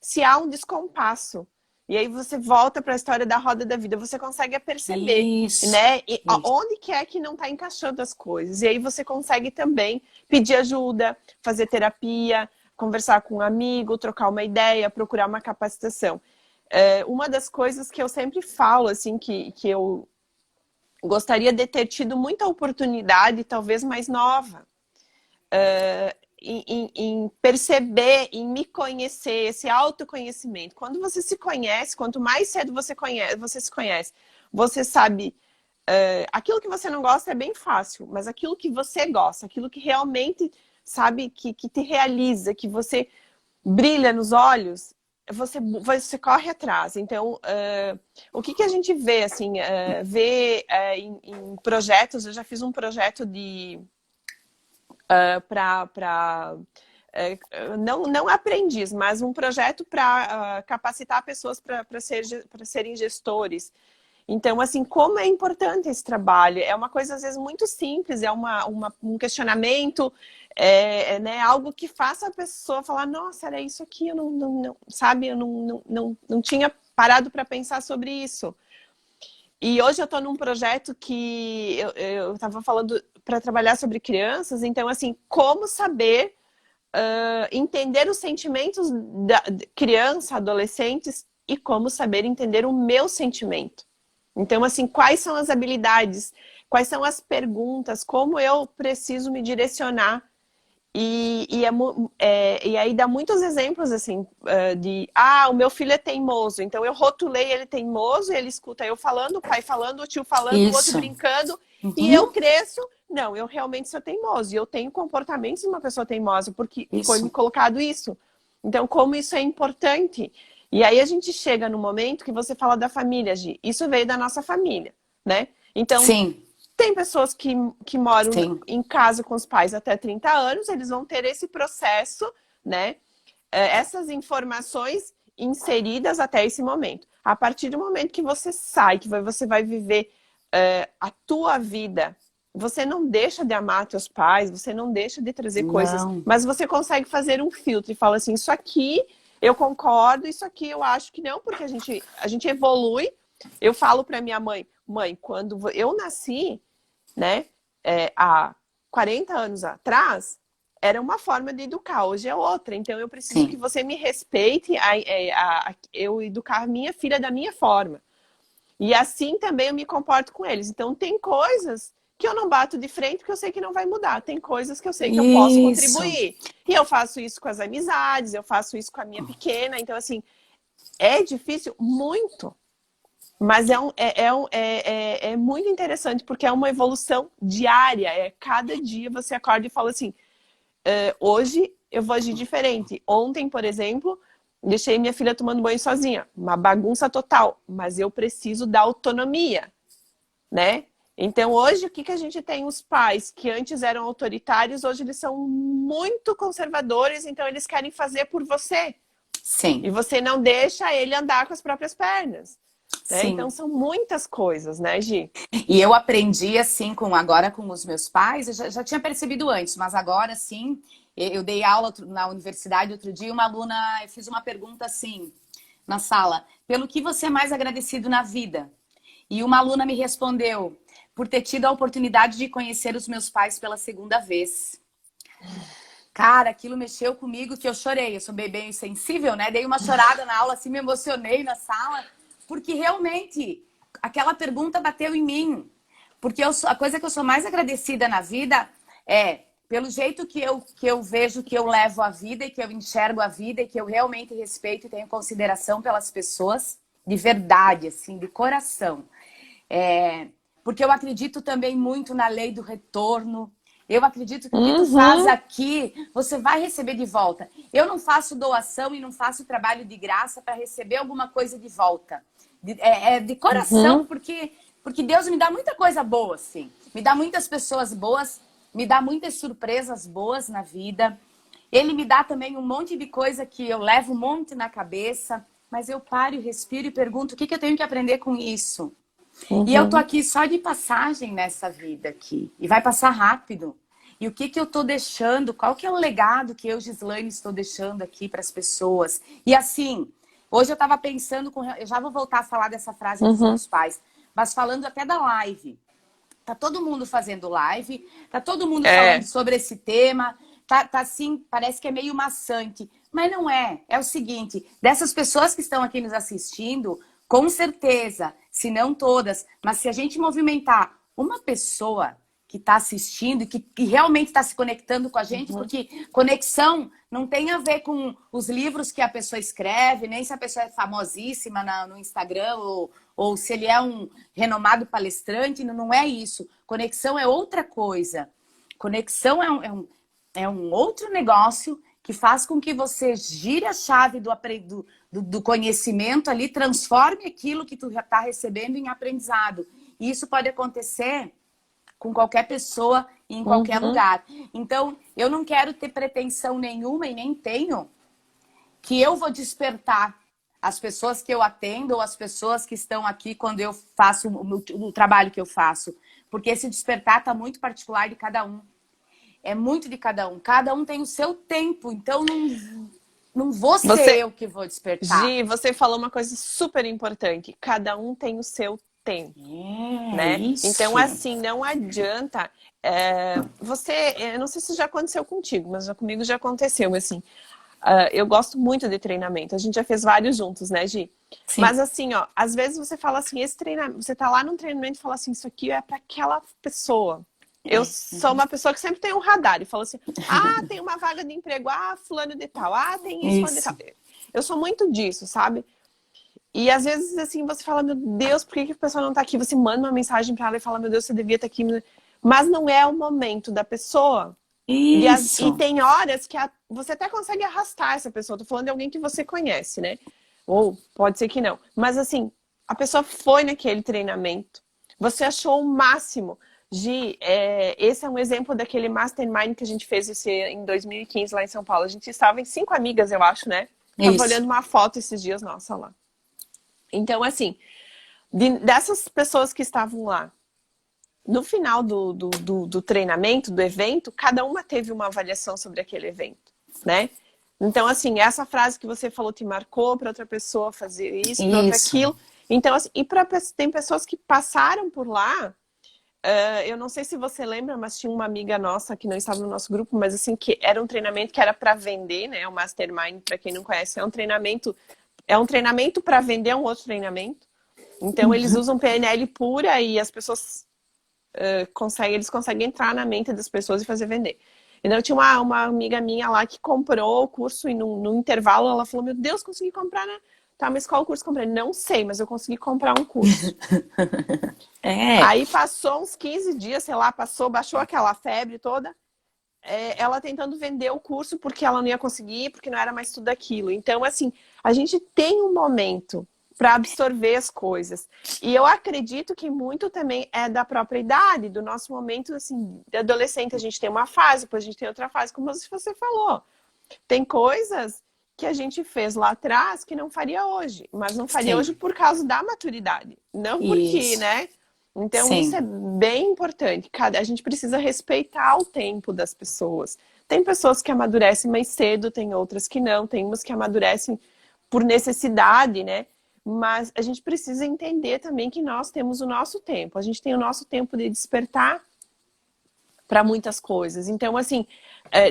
se há um descompasso. E aí você volta para a história da roda da vida, você consegue perceber, Isso. né? E Isso. onde que é que não está encaixando as coisas. E aí você consegue também pedir ajuda, fazer terapia, conversar com um amigo, trocar uma ideia, procurar uma capacitação. Uma das coisas que eu sempre falo, assim, que eu gostaria de ter tido muita oportunidade, talvez mais nova, em perceber, em me conhecer, esse autoconhecimento. Quando você se conhece, quanto mais cedo você se conhece, você sabe aquilo que você não gosta é bem fácil, mas aquilo que você gosta, aquilo que realmente sabe que te realiza, que você brilha nos olhos, você corre atrás. Então, o que a gente vê, assim, em projetos, eu já fiz um projeto para não aprendiz, mas um projeto para capacitar pessoas para serem gestores. Então, assim, como é importante esse trabalho? É uma coisa, às vezes, muito simples, é um questionamento, né, algo que faça a pessoa falar, nossa, era isso aqui, eu não sabe, eu não tinha parado para pensar sobre isso. E hoje eu estou num projeto que eu estava falando para trabalhar sobre crianças, então, assim, como saber entender os sentimentos da criança, adolescentes, e como saber entender o meu sentimento. Então, assim, quais são as habilidades, quais são as perguntas, como eu preciso me direcionar. E aí dá muitos exemplos, assim, o meu filho é teimoso, então eu rotulei ele teimoso, ele escuta eu falando, o pai falando, o tio falando, o outro Isso. brincando, e eu Uhum. cresço, não, eu realmente sou teimoso, e eu tenho comportamentos de uma pessoa teimosa, porque foi me Isso. colocado isso. Então, como isso é importante. E aí a gente chega no momento que você fala da família, Gi, isso veio da nossa família, né? Então, Sim, tem pessoas que moram sim, em casa com os pais até 30 anos, eles vão ter esse processo, né? Essas informações inseridas até esse momento. A partir do momento que você sai, que você vai viver a tua vida, você não deixa de amar teus pais, você não deixa de trazer coisas, não, mas você consegue fazer um filtro e fala assim, isso aqui eu concordo, isso aqui eu acho que não, porque a gente evolui. Eu falo para minha mãe, mãe, quando eu nasci, né, há 40 anos atrás, era uma forma de educar, hoje é outra. Então eu preciso que sim. você me respeite eu educar minha filha da minha forma. E assim também eu me comporto com eles. Então tem coisas que eu não bato de frente porque eu sei que não vai mudar. Tem coisas que eu sei que eu posso Isso. contribuir. E eu faço isso com as amizades, eu faço isso com a minha pequena. Então, assim, é difícil muito. Mas é muito interessante, porque é uma evolução diária. Cada dia você acorda e fala assim, hoje eu vou agir diferente. Ontem, por exemplo, deixei minha filha tomando banho sozinha. Uma bagunça total. Mas eu preciso da autonomia, né? Então, hoje, o que a gente tem? Os pais que antes eram autoritários, hoje eles são muito conservadores, então eles querem fazer por você. E Sim, você não deixa ele andar com as próprias pernas. Né? Então, sim. são muitas coisas, né, Gi? E eu aprendi assim agora com os meus pais, eu já tinha percebido antes, mas agora sim, eu dei aula na universidade outro dia, uma aluna, eu fiz uma pergunta assim na sala, pelo que você é mais agradecido na vida? E uma aluna me respondeu, por ter tido a oportunidade de conhecer os meus pais pela segunda vez. Cara, aquilo mexeu comigo que eu chorei. Eu sou bem sensível, né? Dei uma chorada na aula, assim, me emocionei na sala, porque realmente aquela pergunta bateu em mim. Porque a coisa que eu sou mais agradecida na vida é pelo jeito que eu vejo, que eu levo a vida e que eu enxergo a vida e que eu realmente respeito e tenho consideração pelas pessoas, de verdade, assim, de coração. Porque eu acredito também muito na lei do retorno. Eu acredito que o que tu faz Uhum, aqui, você vai receber de volta. Eu não faço doação e não faço trabalho de graça para receber alguma coisa de volta. De coração, uhum, porque Deus me dá muita coisa boa, assim. Me dá muitas pessoas boas, me dá muitas surpresas boas na vida. Ele me dá também um monte de coisa que eu levo um monte na cabeça, mas eu paro e respiro e pergunto o que eu tenho que aprender com isso. E eu tô uhum, aqui só de passagem nessa vida aqui. E vai passar rápido. E o que eu tô deixando? Qual que é o legado que eu, Gislaine, estou deixando aqui para as pessoas? E assim, hoje eu tava pensando, eu já vou voltar a falar dessa frase dos uhum. meus pais, mas falando até da live. Tá todo mundo fazendo live, tá todo mundo falando É. sobre esse tema, tá assim, parece que é meio maçante. Mas não é. É o seguinte, dessas pessoas que estão aqui nos assistindo, com certeza, se não todas, mas se a gente movimentar uma pessoa que está assistindo e que realmente está se conectando com a gente, Uhum. porque conexão não tem a ver com os livros que a pessoa escreve, nem se a pessoa é famosíssima no Instagram ou se ele é um renomado palestrante, não é isso. Conexão é outra coisa. Conexão é um outro negócio que faz com que você gire a chave do conhecimento ali, transforme aquilo que tu já está recebendo em aprendizado. E isso pode acontecer com qualquer pessoa e em qualquer Uhum. lugar. Então, eu não quero ter pretensão nenhuma e nem tenho que eu vou despertar as pessoas que eu atendo ou as pessoas que estão aqui quando eu faço o trabalho que eu faço. Porque esse despertar está muito particular de cada um. É muito de cada um. Cada um tem o seu tempo. Então, não vou ser eu que vou despertar. Gi, você falou uma coisa super importante. Cada um tem o seu tempo, né? Isso. Então, assim, não adianta... eu não sei se já aconteceu contigo, mas comigo já aconteceu, assim... eu gosto muito de treinamento. A gente já fez vários juntos, né, Gi? Sim. Mas assim, ó, às vezes você fala assim, esse treinamento, você tá lá num treinamento e fala assim, isso aqui é para aquela pessoa. Eu sou uma pessoa que sempre tem um radar e fala assim, tem uma vaga de emprego, fulano de tal, tem isso, fulano de tal. Eu sou muito disso, sabe? E às vezes, assim, você fala, meu Deus, por que a pessoa não tá aqui? Você manda uma mensagem para ela e fala, meu Deus, você devia estar aqui. Mas não é o momento da pessoa. Isso. E tem horas que você até consegue arrastar essa pessoa. Tô falando de alguém que você conhece, né? Ou pode ser que não. Mas assim, a pessoa foi naquele treinamento. Você achou o máximo. Gi, esse é um exemplo daquele mastermind que a gente fez em 2015 lá em São Paulo. A gente estava em 5 amigas, eu acho, né? Tava olhando uma foto esses dias, nossa, lá. Então, assim, dessas pessoas que estavam lá, no final do treinamento, do evento, cada uma teve uma avaliação sobre aquele evento, né? Então, assim, essa frase que você falou te marcou para outra pessoa fazer isso, para outra aquilo. Então, assim, tem pessoas que passaram por lá. Eu não sei se você lembra, mas tinha uma amiga nossa que não estava no nosso grupo, mas assim, que era um treinamento que era para vender, né? O Mastermind, para quem não conhece, é um treinamento para vender um outro treinamento. Então, eles usam PNL pura e as pessoas eles conseguem entrar na mente das pessoas e fazer vender. Então, eu tinha uma amiga minha lá que comprou o curso e no intervalo ela falou, meu Deus, consegui comprar, né? Tá, mas qual curso comprei? Não sei, mas eu consegui comprar um curso. Aí passou uns 15 dias, sei lá, baixou aquela febre toda. Ela tentando vender o curso porque ela não ia conseguir, porque não era mais tudo aquilo. Então, assim, a gente tem um momento para absorver as coisas. E eu acredito que muito também é da própria idade, do nosso momento, assim, de adolescente. A gente tem uma fase, depois a gente tem outra fase, como você falou. Tem coisas que a gente fez lá atrás que não faria hoje, mas não faria hoje por causa da maturidade. Não porque, né? Então, isso é bem importante. A gente precisa respeitar o tempo das pessoas. Tem pessoas que amadurecem mais cedo, tem outras que não. Tem umas que amadurecem por necessidade, né? Mas a gente precisa entender também que nós temos o nosso tempo. A gente tem o nosso tempo de despertar para muitas coisas. Então, assim,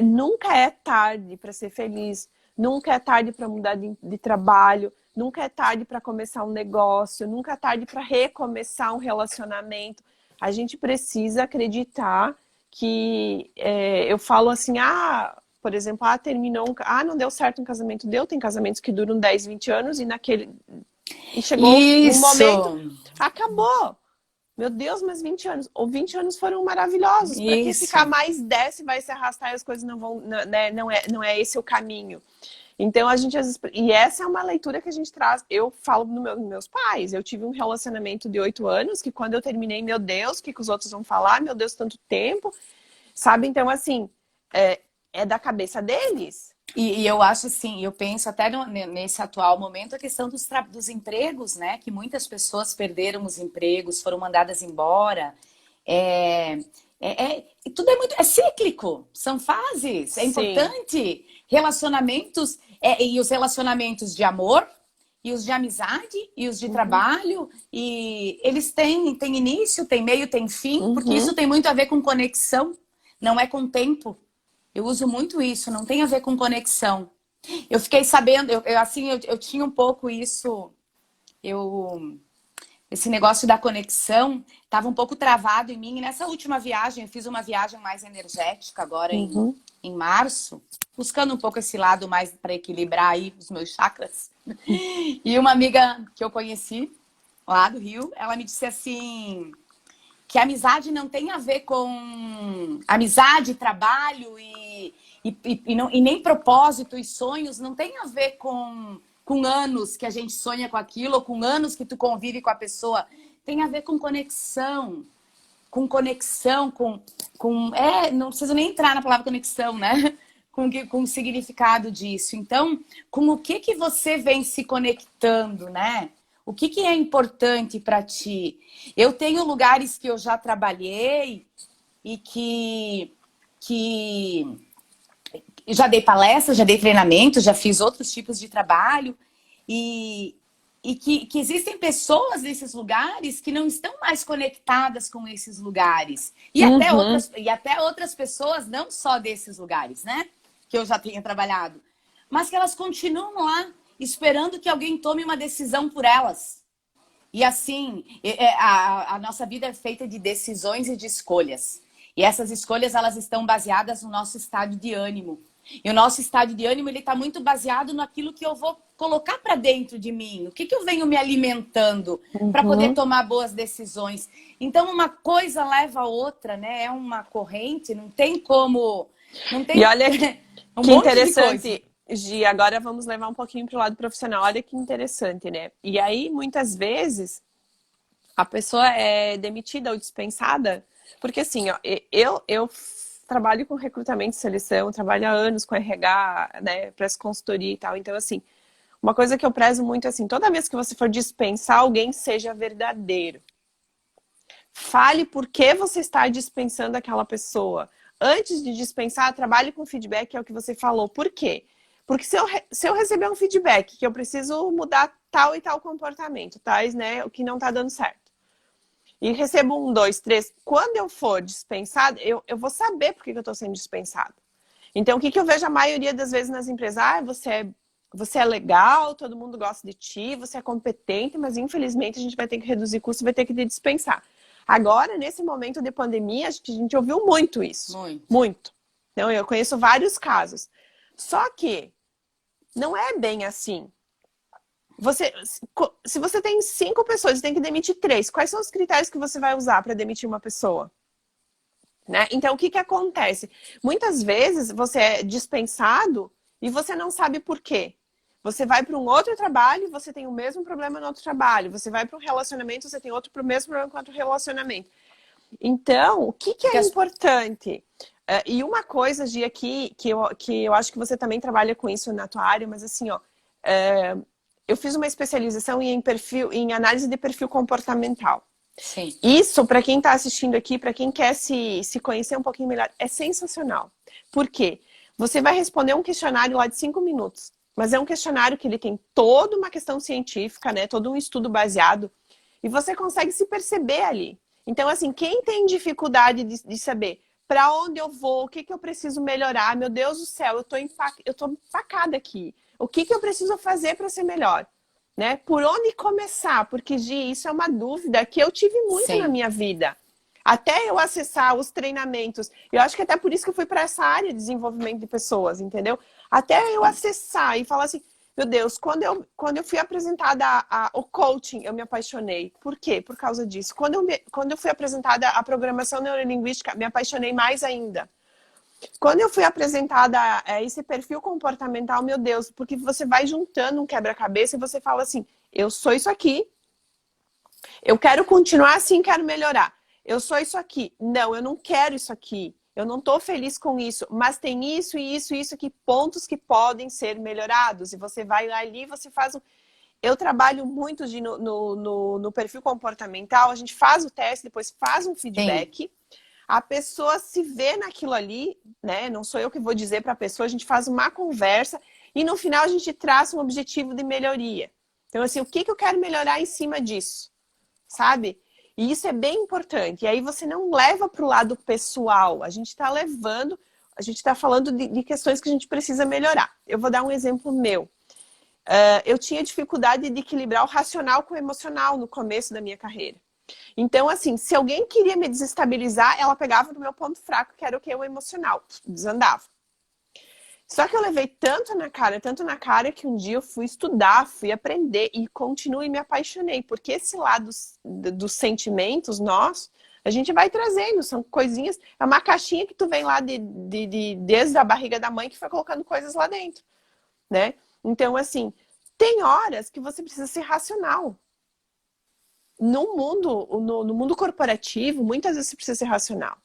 nunca é tarde para ser feliz. Nunca é tarde para mudar de trabalho. Nunca é tarde para começar um negócio. Nunca é tarde para recomeçar um relacionamento. A gente precisa acreditar que... eu falo assim, por exemplo, terminou não deu certo um casamento. Tem casamentos que duram 10, 20 anos e chegou um momento, acabou. Meu Deus, mas 20 anos. Ou 20 anos foram maravilhosos. Para que ficar mais 10 vai se arrastar e as coisas não vão... Né? Não é esse o caminho. Então, a gente... E essa é uma leitura que a gente traz. Eu falo nos meus pais. Eu tive um relacionamento de 8 anos que quando eu terminei, meu Deus, o que os outros vão falar? Meu Deus, tanto tempo. Sabe? Então, assim, é da cabeça deles. E eu acho assim, eu penso até nesse atual momento a questão dos empregos, né? Que muitas pessoas perderam os empregos, foram mandadas embora. Tudo é cíclico, são fases, é importante. Relacionamentos, e os relacionamentos de amor, e os de amizade, e os de trabalho, e eles têm início, tem meio, tem fim, porque isso tem muito a ver com conexão, não é com tempo. Eu uso muito isso, não tem a ver com conexão. Eu fiquei sabendo, eu tinha um pouco isso, esse negócio da conexão estava um pouco travado em mim. E nessa última viagem, eu fiz uma viagem mais energética agora em março, buscando um pouco esse lado mais para equilibrar aí os meus chakras. E uma amiga que eu conheci lá do Rio, ela me disse assim... que a amizade não tem a ver com amizade, trabalho e nem propósito e sonhos, não tem a ver com anos que a gente sonha com aquilo, ou com anos que tu convive com a pessoa. Tem a ver com conexão, não preciso nem entrar na palavra conexão, né? com o significado disso. Então, com o que você vem se conectando, né? O que é importante para ti? Eu tenho lugares que eu já trabalhei e que já dei palestra, já dei treinamento, já fiz outros tipos de trabalho e que existem pessoas nesses lugares que não estão mais conectadas com esses lugares. E até outras pessoas, não só desses lugares, né? Que eu já tenho trabalhado. Mas que elas continuam lá, esperando que alguém tome uma decisão por elas. E assim, a nossa vida é feita de decisões e de escolhas. E essas escolhas, elas estão baseadas no nosso estado de ânimo. E o nosso estado de ânimo, ele está muito baseado naquilo que eu vou colocar para dentro de mim. O que eu venho me alimentando para poder tomar boas decisões. Então, uma coisa leva a outra, né? É uma corrente, não tem como... Não tem... E olha que interessante, Gi, agora vamos levar um pouquinho para o lado profissional. Olha que interessante, né? E aí, muitas vezes, a pessoa é demitida ou dispensada, porque assim, ó, eu trabalho com recrutamento e seleção, trabalho há anos com RH, né, presto consultoria e tal. Então, assim, uma coisa que eu prezo muito, assim, toda vez que você for dispensar alguém, seja verdadeiro. Fale por que você está dispensando aquela pessoa. Antes de dispensar, trabalhe com feedback, que é o que você falou. Por quê? Porque se eu receber um feedback que eu preciso mudar tal e tal comportamento, tais, né, o que não está dando certo, e recebo 1, 2, 3, quando eu for dispensado, eu vou saber por que eu estou sendo dispensado. Então, o que eu vejo a maioria das vezes nas empresas? Ah, você é legal, todo mundo gosta de ti, você é competente, mas infelizmente a gente vai ter que reduzir custo, vai ter que te dispensar. Agora, nesse momento de pandemia, acho que a gente ouviu muito isso. Muito. Então, eu conheço vários casos. Só que não é bem assim. Se você tem 5 pessoas e tem que demitir 3, quais são os critérios que você vai usar para demitir uma pessoa? Né? Então, o que acontece? Muitas vezes você é dispensado e você não sabe por quê. Você vai para um outro trabalho e você tem o mesmo problema no outro trabalho. Você vai para um relacionamento, você tem mesmo problema com outro relacionamento. Então, o que é importante? E uma coisa, Gia, aqui, que eu acho que você também trabalha com isso na tua área, mas assim, ó, eu fiz uma especialização em análise de perfil comportamental. Sim. Isso, para quem está assistindo aqui, para quem quer se conhecer um pouquinho melhor, é sensacional. Por quê? Você vai responder um questionário lá de 5 minutos, mas é um questionário que ele tem toda uma questão científica, né? Todo um estudo baseado, e você consegue se perceber ali. Então, assim, quem tem dificuldade de saber para onde eu vou, o que eu preciso melhorar, meu Deus do céu, eu tô empacada aqui. O que eu preciso fazer para ser melhor? Né? Por onde começar? Porque, Gi, isso é uma dúvida que eu tive muito na minha vida. Até eu acessar os treinamentos. Eu acho que até por isso que eu fui para essa área de desenvolvimento de pessoas, entendeu? Até eu acessar e falar assim, meu Deus, quando eu fui apresentada ao coaching, eu me apaixonei. Por quê? Por causa disso. Quando eu fui apresentada à programação neurolinguística, me apaixonei mais ainda. Quando eu fui apresentada a esse perfil comportamental, meu Deus, porque você vai juntando um quebra-cabeça e você fala assim, eu sou isso aqui, eu quero continuar assim, quero melhorar. Eu sou isso aqui. Não, eu não quero isso aqui. Eu não estou feliz com isso, mas tem isso e isso e isso aqui, pontos que podem ser melhorados. E você vai lá ali, você faz um... Eu trabalho muito no perfil comportamental, a gente faz o teste, depois faz um feedback. Sim. A pessoa se vê naquilo ali, né? Não sou eu que vou dizer para a pessoa, a gente faz uma conversa e no final a gente traça um objetivo de melhoria. Então, assim, o que eu quero melhorar em cima disso? Sabe? E isso é bem importante. E aí você não leva para o lado pessoal. A gente está levando, a gente está falando de questões que a gente precisa melhorar. Eu vou dar um exemplo meu. Eu tinha dificuldade de equilibrar o racional com o emocional no começo da minha carreira. Então, assim, se alguém queria me desestabilizar, ela pegava no meu ponto fraco, que era o que? O emocional. Desandava. Só que eu levei tanto na cara, que um dia eu fui estudar, fui aprender e continuo e me apaixonei. Porque esse lado dos sentimentos nossos, a gente vai trazendo, são coisinhas... É uma caixinha que tu vem lá desde a barriga da mãe que foi colocando coisas lá dentro, né? Então, assim, tem horas que você precisa ser racional. No mundo corporativo, muitas vezes você precisa ser racional.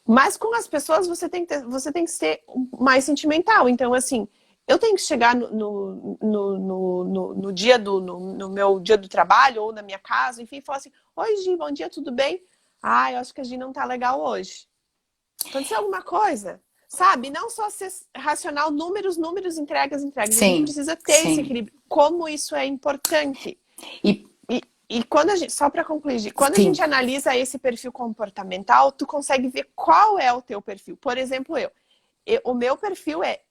Mas com as pessoas você tem que ser mais sentimental. Então, assim, eu tenho que chegar no dia no meu dia do trabalho ou na minha casa, enfim, e falar assim: oi, Gi, bom dia, tudo bem? Ah, eu acho que a Gi não tá legal hoje. Aconteceu alguma coisa? Sabe? Não só ser racional, números, números, entregas, entregas. A gente Sim, precisa ter esse sim. equilíbrio. Como isso é importante. E E quando a gente, só para concluir, quando a sim, gente analisa esse perfil comportamental, tu consegue ver qual é o teu perfil. Por exemplo, o meu perfil é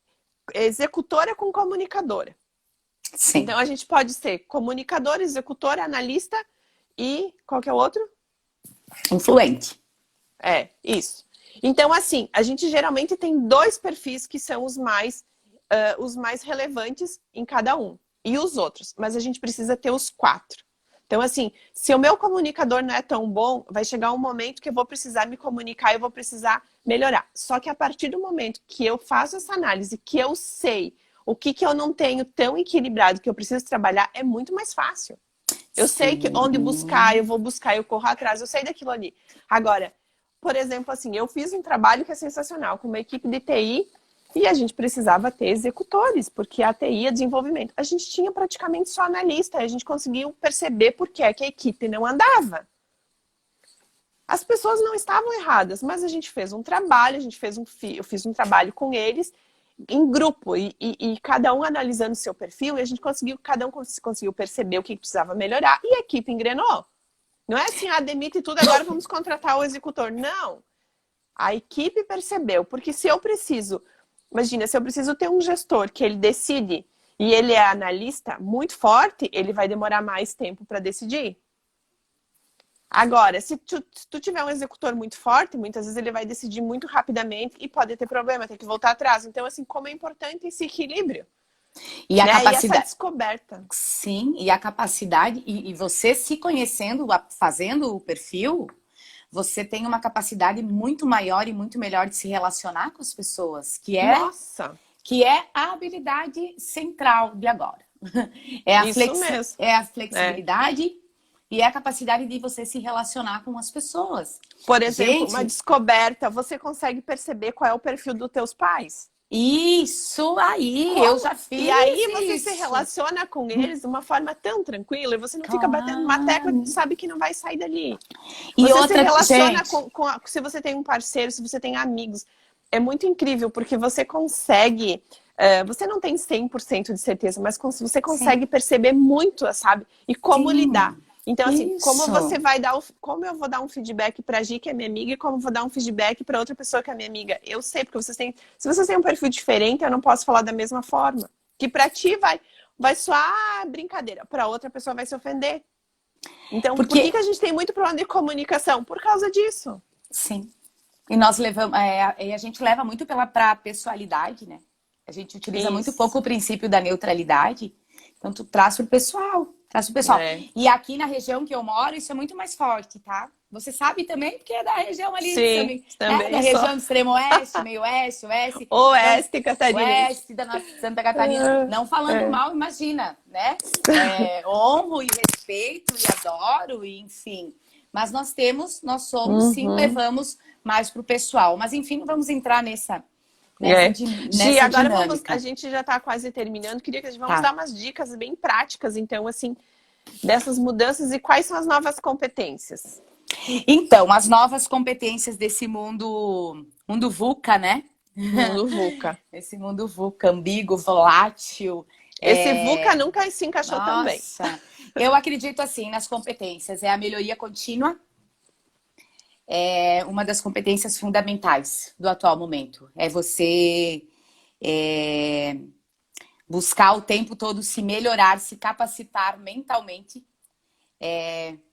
executora com comunicadora. sim. Então a gente pode ser comunicadora, executora, analista e qual que é o outro? Influente. É, isso. Então, assim, a gente geralmente tem dois perfis que são os mais relevantes em cada um. E os outros, mas a gente precisa ter os quatro. Então, assim, se o meu comunicador não é tão bom, vai chegar um momento que eu vou precisar me comunicar, eu vou precisar melhorar. Só que a partir do momento que eu faço essa análise, que eu sei o que eu não tenho tão equilibrado, que eu preciso trabalhar, é muito mais fácil. Eu sei que onde buscar, eu vou buscar, eu corro atrás, eu sei daquilo ali. Agora, por exemplo, assim, eu fiz um trabalho que é sensacional com uma equipe de TI e a gente precisava ter executores, porque a TI é desenvolvimento. A gente tinha praticamente só analista, a gente conseguiu perceber por que é que a equipe não andava. As pessoas não estavam erradas, mas a gente fez um trabalho, eu fiz um trabalho com eles em grupo e cada um analisando o seu perfil e a gente cada um conseguiu perceber o que precisava melhorar e a equipe engrenou. Não é assim, demite tudo, agora vamos contratar o executor. Não. A equipe percebeu, porque se eu preciso, imagina, se eu preciso ter um gestor que ele decide e ele é analista muito forte, ele vai demorar mais tempo para decidir. Agora, se tu tiver um executor muito forte, muitas vezes ele vai decidir muito rapidamente e pode ter problema, ter que voltar atrás. Então, assim, como é importante esse equilíbrio, E a né? E essa capacidade. descoberta. Sim, e a capacidade, e você se conhecendo, fazendo o perfil, você tem uma capacidade muito maior e muito melhor de se relacionar com as pessoas, Nossa, que é a habilidade central de agora. isso mesmo. É a É. flexibilidade e é a capacidade de você se relacionar com as pessoas. Por exemplo, uma Gente, descoberta, você consegue perceber qual é o perfil dos teus pais? isso aí, eu Como? já E fiz aí você se isso. relaciona com eles de uma forma tão tranquila e você não fica batendo uma tecla que tu Claro. sabe que não vai sair dali. E Você se outra, relaciona gente, se você tem um parceiro, se você tem amigos. É muito incrível, porque você consegue. Você não tem 100% de certeza, mas você sim, consegue perceber muito, sabe? E como lidar. sim, Então, assim, isso. como eu vou dar um feedback pra Gi, que é minha amiga, e como eu vou dar um feedback pra outra pessoa que é minha amiga? Eu sei, porque se vocês têm um perfil diferente, eu não posso falar da mesma forma. Que pra ti vai soar brincadeira, pra outra pessoa vai se ofender. Então, por que Porque, a gente tem muito problema de comunicação? Por causa disso. sim, e nós levamos, e a gente leva muito pra pessoalidade, né? A gente utiliza muito pouco Isso. o princípio da neutralidade, então tu traz pro pessoal, traz pro pessoal. É. E aqui na região que eu moro, isso é muito mais forte, tá? Você sabe também, porque é da região ali, Sim, né? Da também sou. região do extremo oeste, meio oeste, oeste. Então, Oeste catarinense. oeste da nossa Santa Catarina. Não falando É. mal, imagina, né? Honro e respeito e adoro, e enfim. Mas nós somos, sim, Uhum. levamos mais pro pessoal. Mas enfim, não vamos entrar nessa, É. Gi, nessa agora a dinâmica. gente já está quase terminando. Queria que a gente vamos Tá. dar umas dicas bem práticas, então, assim, dessas mudanças e quais são as novas competências. Então, as novas competências desse mundo VUCA, né? Mundo VUCA. Esse mundo VUCA, ambíguo, volátil. Esse VUCA nunca se encaixou tão bem. Nossa, eu acredito assim nas competências. É a melhoria contínua, é uma das competências fundamentais do atual momento. É você buscar o tempo todo se melhorar, se capacitar mentalmente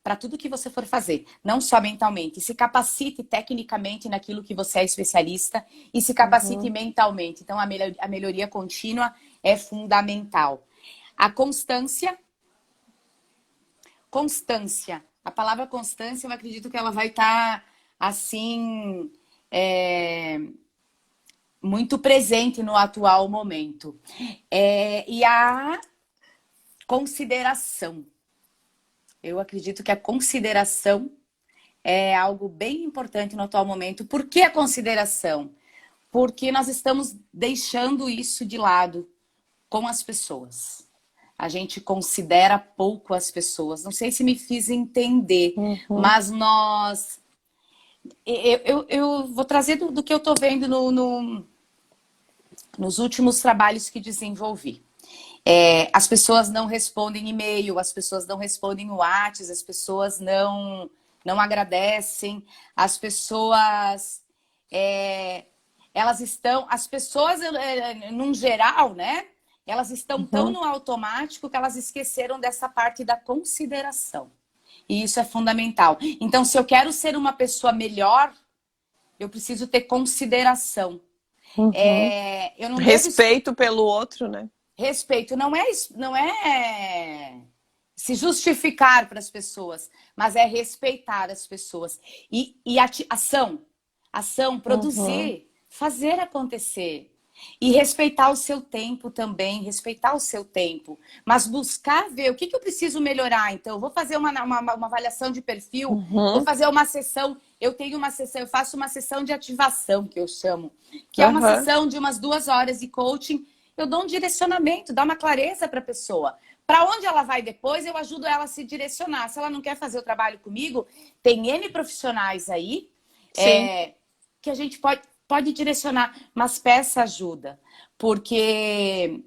para tudo que você for fazer, não só mentalmente. Se capacite tecnicamente naquilo que você é especialista e se capacite Uhum. mentalmente. Então, a melhoria contínua é fundamental. A constância. A palavra constância, eu acredito que ela vai estar, assim, muito presente no atual momento. E a consideração. Eu acredito que a consideração é algo bem importante no atual momento. Por que a consideração? Porque nós estamos deixando isso de lado com as pessoas. A gente considera pouco as pessoas. Não sei se me fiz entender, mas nós... Eu vou trazer do que eu estou vendo nos últimos trabalhos que desenvolvi. As pessoas não respondem e-mail, as pessoas não respondem WhatsApp, as pessoas não agradecem, as pessoas... elas estão... As pessoas, num geral, né? Elas estão tão no automático que elas esqueceram dessa parte da consideração. E isso é fundamental. Então, se eu quero ser uma pessoa melhor, eu preciso ter consideração. Eu não Respeito pelo outro, né? Respeito não é se justificar para as pessoas, mas é respeitar as pessoas. E ação, produzir, fazer acontecer. E respeitar o seu tempo também, respeitar o seu tempo. Mas buscar ver o que eu preciso melhorar. Então, eu vou fazer uma avaliação de perfil, vou fazer uma sessão. Eu tenho uma sessão, eu faço uma sessão de ativação, que eu chamo. Que é uma sessão de umas 2 horas de coaching. Eu dou um direcionamento, dou uma clareza para a pessoa. Para onde ela vai depois, eu ajudo ela a se direcionar. Se ela não quer fazer o trabalho comigo, tem N profissionais aí que a gente pode direcionar, mas peça ajuda. Porque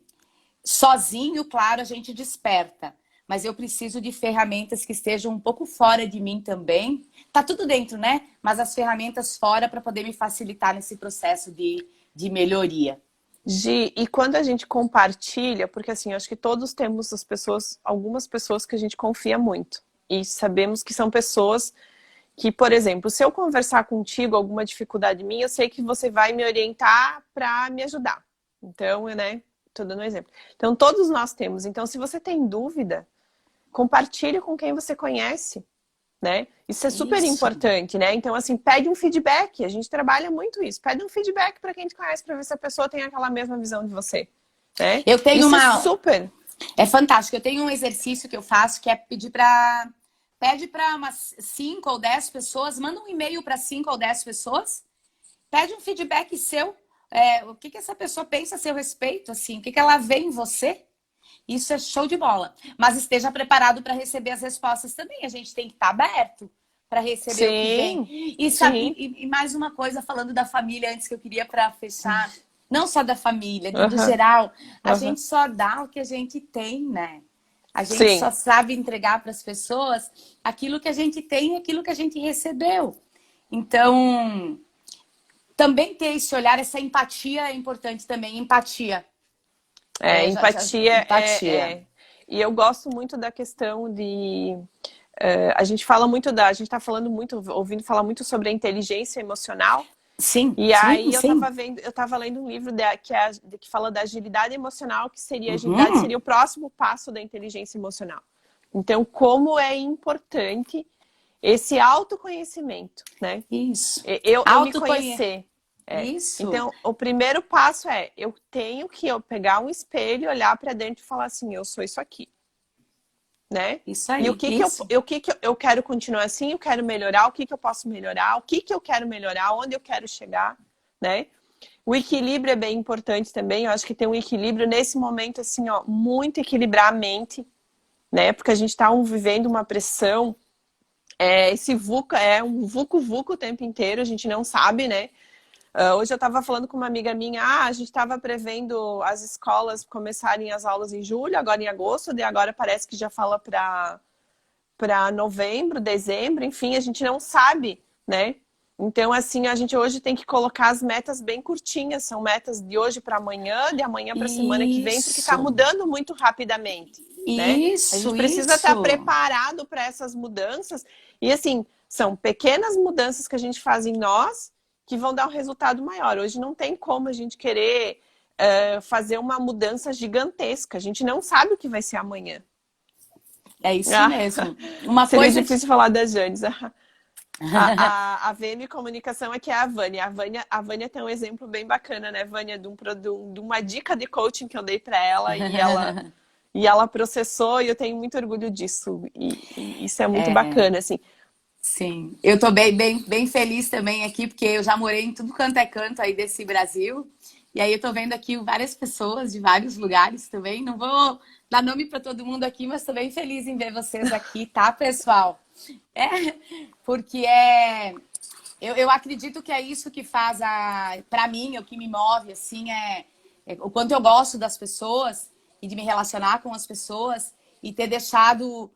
sozinho, claro, a gente desperta. Mas eu preciso de ferramentas que estejam um pouco fora de mim também. Tá tudo dentro, né? Mas as ferramentas fora para poder me facilitar nesse processo de melhoria. Gi, e quando a gente compartilha, porque assim, eu acho que todos temos algumas pessoas que a gente confia muito. E sabemos que são pessoas que, por exemplo, se eu conversar contigo alguma dificuldade minha, eu sei que você vai me orientar para me ajudar. Então, né, tô dando um exemplo. Então, todos nós temos. Então, se você tem dúvida, compartilhe com quem você conhece, né? Isso é super importante, né? Então, assim, pede um feedback. A gente trabalha muito isso. Pede um feedback para quem te conhece, para ver se a pessoa tem aquela mesma visão de você, né? Eu tenho isso é super... É fantástico. Eu tenho um exercício que eu faço que é pedir para... Pede para umas 5 ou 10 pessoas, manda um e-mail para 5 ou 10 pessoas, pede um feedback seu, o que essa pessoa pensa a seu respeito, assim, o que ela vê em você. Isso é show de bola. Mas esteja preparado para receber as respostas também. A gente tem que estar aberto para receber o que vem. E mais uma coisa, falando da família, antes que eu queria para fechar, não só da família, do geral, a gente só dá o que a gente tem, né? A gente só sabe entregar para as pessoas aquilo que a gente tem e aquilo que a gente recebeu. Então, também ter esse olhar, essa empatia é importante também. Empatia. Empatia. E eu gosto muito da questão de... a gente fala muito a gente está falando muito, ouvindo falar muito sobre a inteligência emocional. Sim. E aí eu estava lendo um livro que fala da agilidade emocional, que seria agilidade seria o próximo passo da inteligência emocional. Então, como é importante esse autoconhecimento, né? Isso. Eu me conhecer. Isso. Então, o primeiro passo eu tenho que pegar um espelho, olhar para dentro e falar assim, eu sou isso aqui. Né? Isso aí. E o que eu quero continuar assim, eu quero melhorar, o que eu posso melhorar, o que eu quero melhorar, onde eu quero chegar, né? O equilíbrio é bem importante também, eu acho que tem um equilíbrio nesse momento, assim, ó, muito equilibrar a mente, né? Porque a gente tá vivendo uma pressão, esse VUCA um vucu-vucu o tempo inteiro, a gente não sabe, né? Hoje eu estava falando com uma amiga minha, a gente estava prevendo as escolas começarem as aulas em julho, agora em agosto, e agora parece que já fala para novembro, dezembro, enfim, a gente não sabe, né? Então, assim, a gente hoje tem que colocar as metas bem curtinhas, são metas de hoje para amanhã, de amanhã para a semana que vem, porque está mudando muito rapidamente, né? A gente precisa estar preparado para essas mudanças, e assim, são pequenas mudanças que a gente faz em nós, que vão dar um resultado maior. Hoje não tem como a gente querer fazer uma mudança gigantesca. A gente não sabe o que vai ser amanhã. É isso mesmo. Seria difícil falar da Janes. A VM Comunicação aqui é a Vânia. A Vânia tem um exemplo bem bacana, né, Vânia? De uma dica de coaching que eu dei para ela e ela processou, e eu tenho muito orgulho disso. E isso é muito bacana, assim. Sim, eu tô bem feliz também aqui, porque eu já morei em tudo quanto é canto aí desse Brasil. E aí eu tô vendo aqui várias pessoas de vários lugares também. Não vou dar nome para todo mundo aqui, mas tô bem feliz em ver vocês aqui, tá, pessoal? É, porque eu acredito que é isso que faz para mim, o que me move, assim, é o quanto eu gosto das pessoas e de me relacionar com as pessoas e ter deixado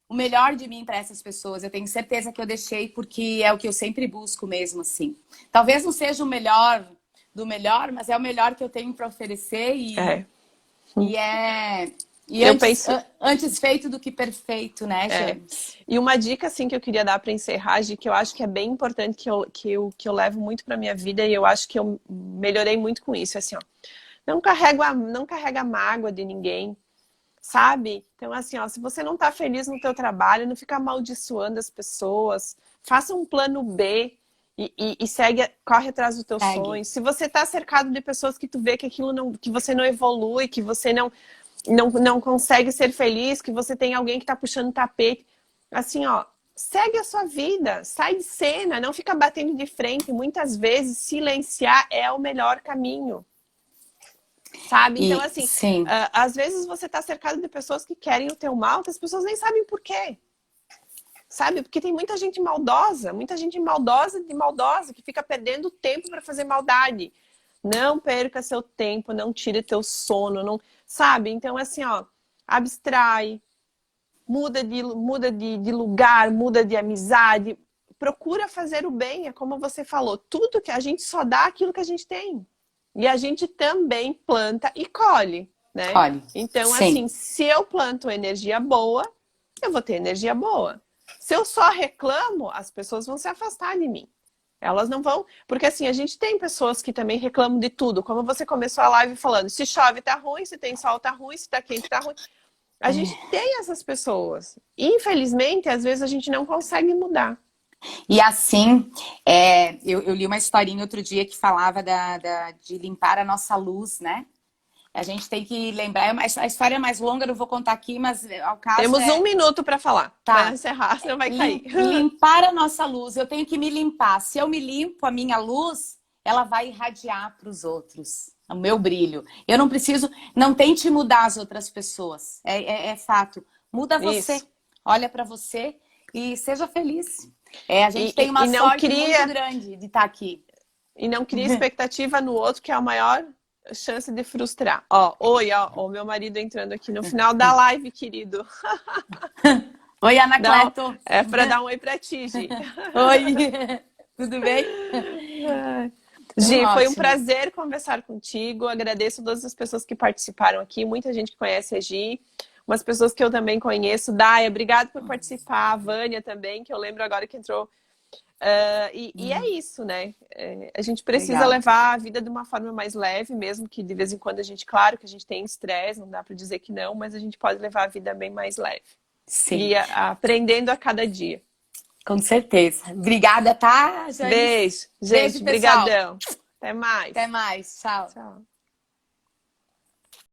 o melhor de mim para essas pessoas. Eu tenho certeza que eu deixei porque é o que eu sempre busco mesmo, assim. Talvez não seja o melhor do melhor, mas é o melhor que eu tenho para oferecer É. e é e Eu antes, penso, antes feito do que perfeito, né, é. James? E uma dica assim que eu queria dar para encerrar, de que eu acho que é bem importante, que eu levo muito para minha vida e eu acho que eu melhorei muito com isso, é assim, ó. Não carrega a mágoa de ninguém, sabe? Então, assim, ó, se você não tá feliz no teu trabalho, não fica amaldiçoando as pessoas, faça um plano B e segue, corre atrás dos teus Segue. sonhos. Se você tá cercado de pessoas que tu vê que aquilo não, que você não evolui, que você não consegue ser feliz, que você tem alguém que tá puxando o tapete, assim, ó, segue a sua vida, sai de cena, não fica batendo de frente. Muitas vezes, silenciar é o melhor caminho. Sabe? Então, E assim, sim. às vezes você tá cercado de pessoas que querem o teu mal, que as pessoas nem sabem por quê. Sabe? Porque tem muita gente maldosa de maldosa, que fica perdendo tempo para fazer maldade. Não perca seu tempo, não tire teu sono, não, sabe? Então, assim, ó, abstrai, muda de lugar, muda de amizade, procura fazer o bem, é como você falou, tudo que a gente só dá aquilo que a gente tem. E a gente também planta e colhe, né? Olha, Então, sim. assim, se eu planto energia boa, eu vou ter energia boa. Se eu só reclamo, as pessoas vão se afastar de mim. Elas não vão... Porque, assim, a gente tem pessoas que também reclamam de tudo. Como você começou a live falando, se chove tá ruim, se tem sol tá ruim, se tá quente tá ruim. A gente tem essas pessoas. Infelizmente, às vezes a gente não consegue mudar. E assim, eu li uma historinha outro dia que falava de limpar a nossa luz, né? A gente tem que lembrar, a história é mais longa, eu não vou contar aqui, mas ao caso Temos 1 minuto para falar, para tá, encerrar, senão vai cair. limpar a nossa luz. Eu tenho que me limpar. Se eu me limpo, a minha luz, ela vai irradiar para os outros. O meu brilho. Eu não preciso, não tente mudar as outras pessoas. É fato. Muda você. Isso. Olha para você e seja feliz. A gente tem E uma não sorte muito cria, grande de estar aqui. e não cria expectativa no outro, que é a maior chance de frustrar. Ó, oi, ó, o meu marido entrando aqui no final da live, querido. Oi, Anacleto. É para dar um oi para ti, Gi. Oi, tudo bem? Gi, foi um Ótimo. prazer conversar contigo. Agradeço todas as pessoas que participaram aqui. Muita gente que conhece a Gi. Umas pessoas que eu também conheço. Daya, obrigado por participar. A Vânia também, que eu lembro agora que entrou. E é isso, né? A gente precisa Legal. levar a vida de uma forma mais leve, mesmo que de vez em quando a gente, claro que a gente tem estresse, não dá para dizer que não, mas a gente pode levar a vida bem mais leve. Sim, E aprendendo a cada dia. com certeza. Obrigada, tá, Jane? Beijo, gente. Beijo, pessoal. Brigadão. Até mais. Até mais. Tchau. Tchau.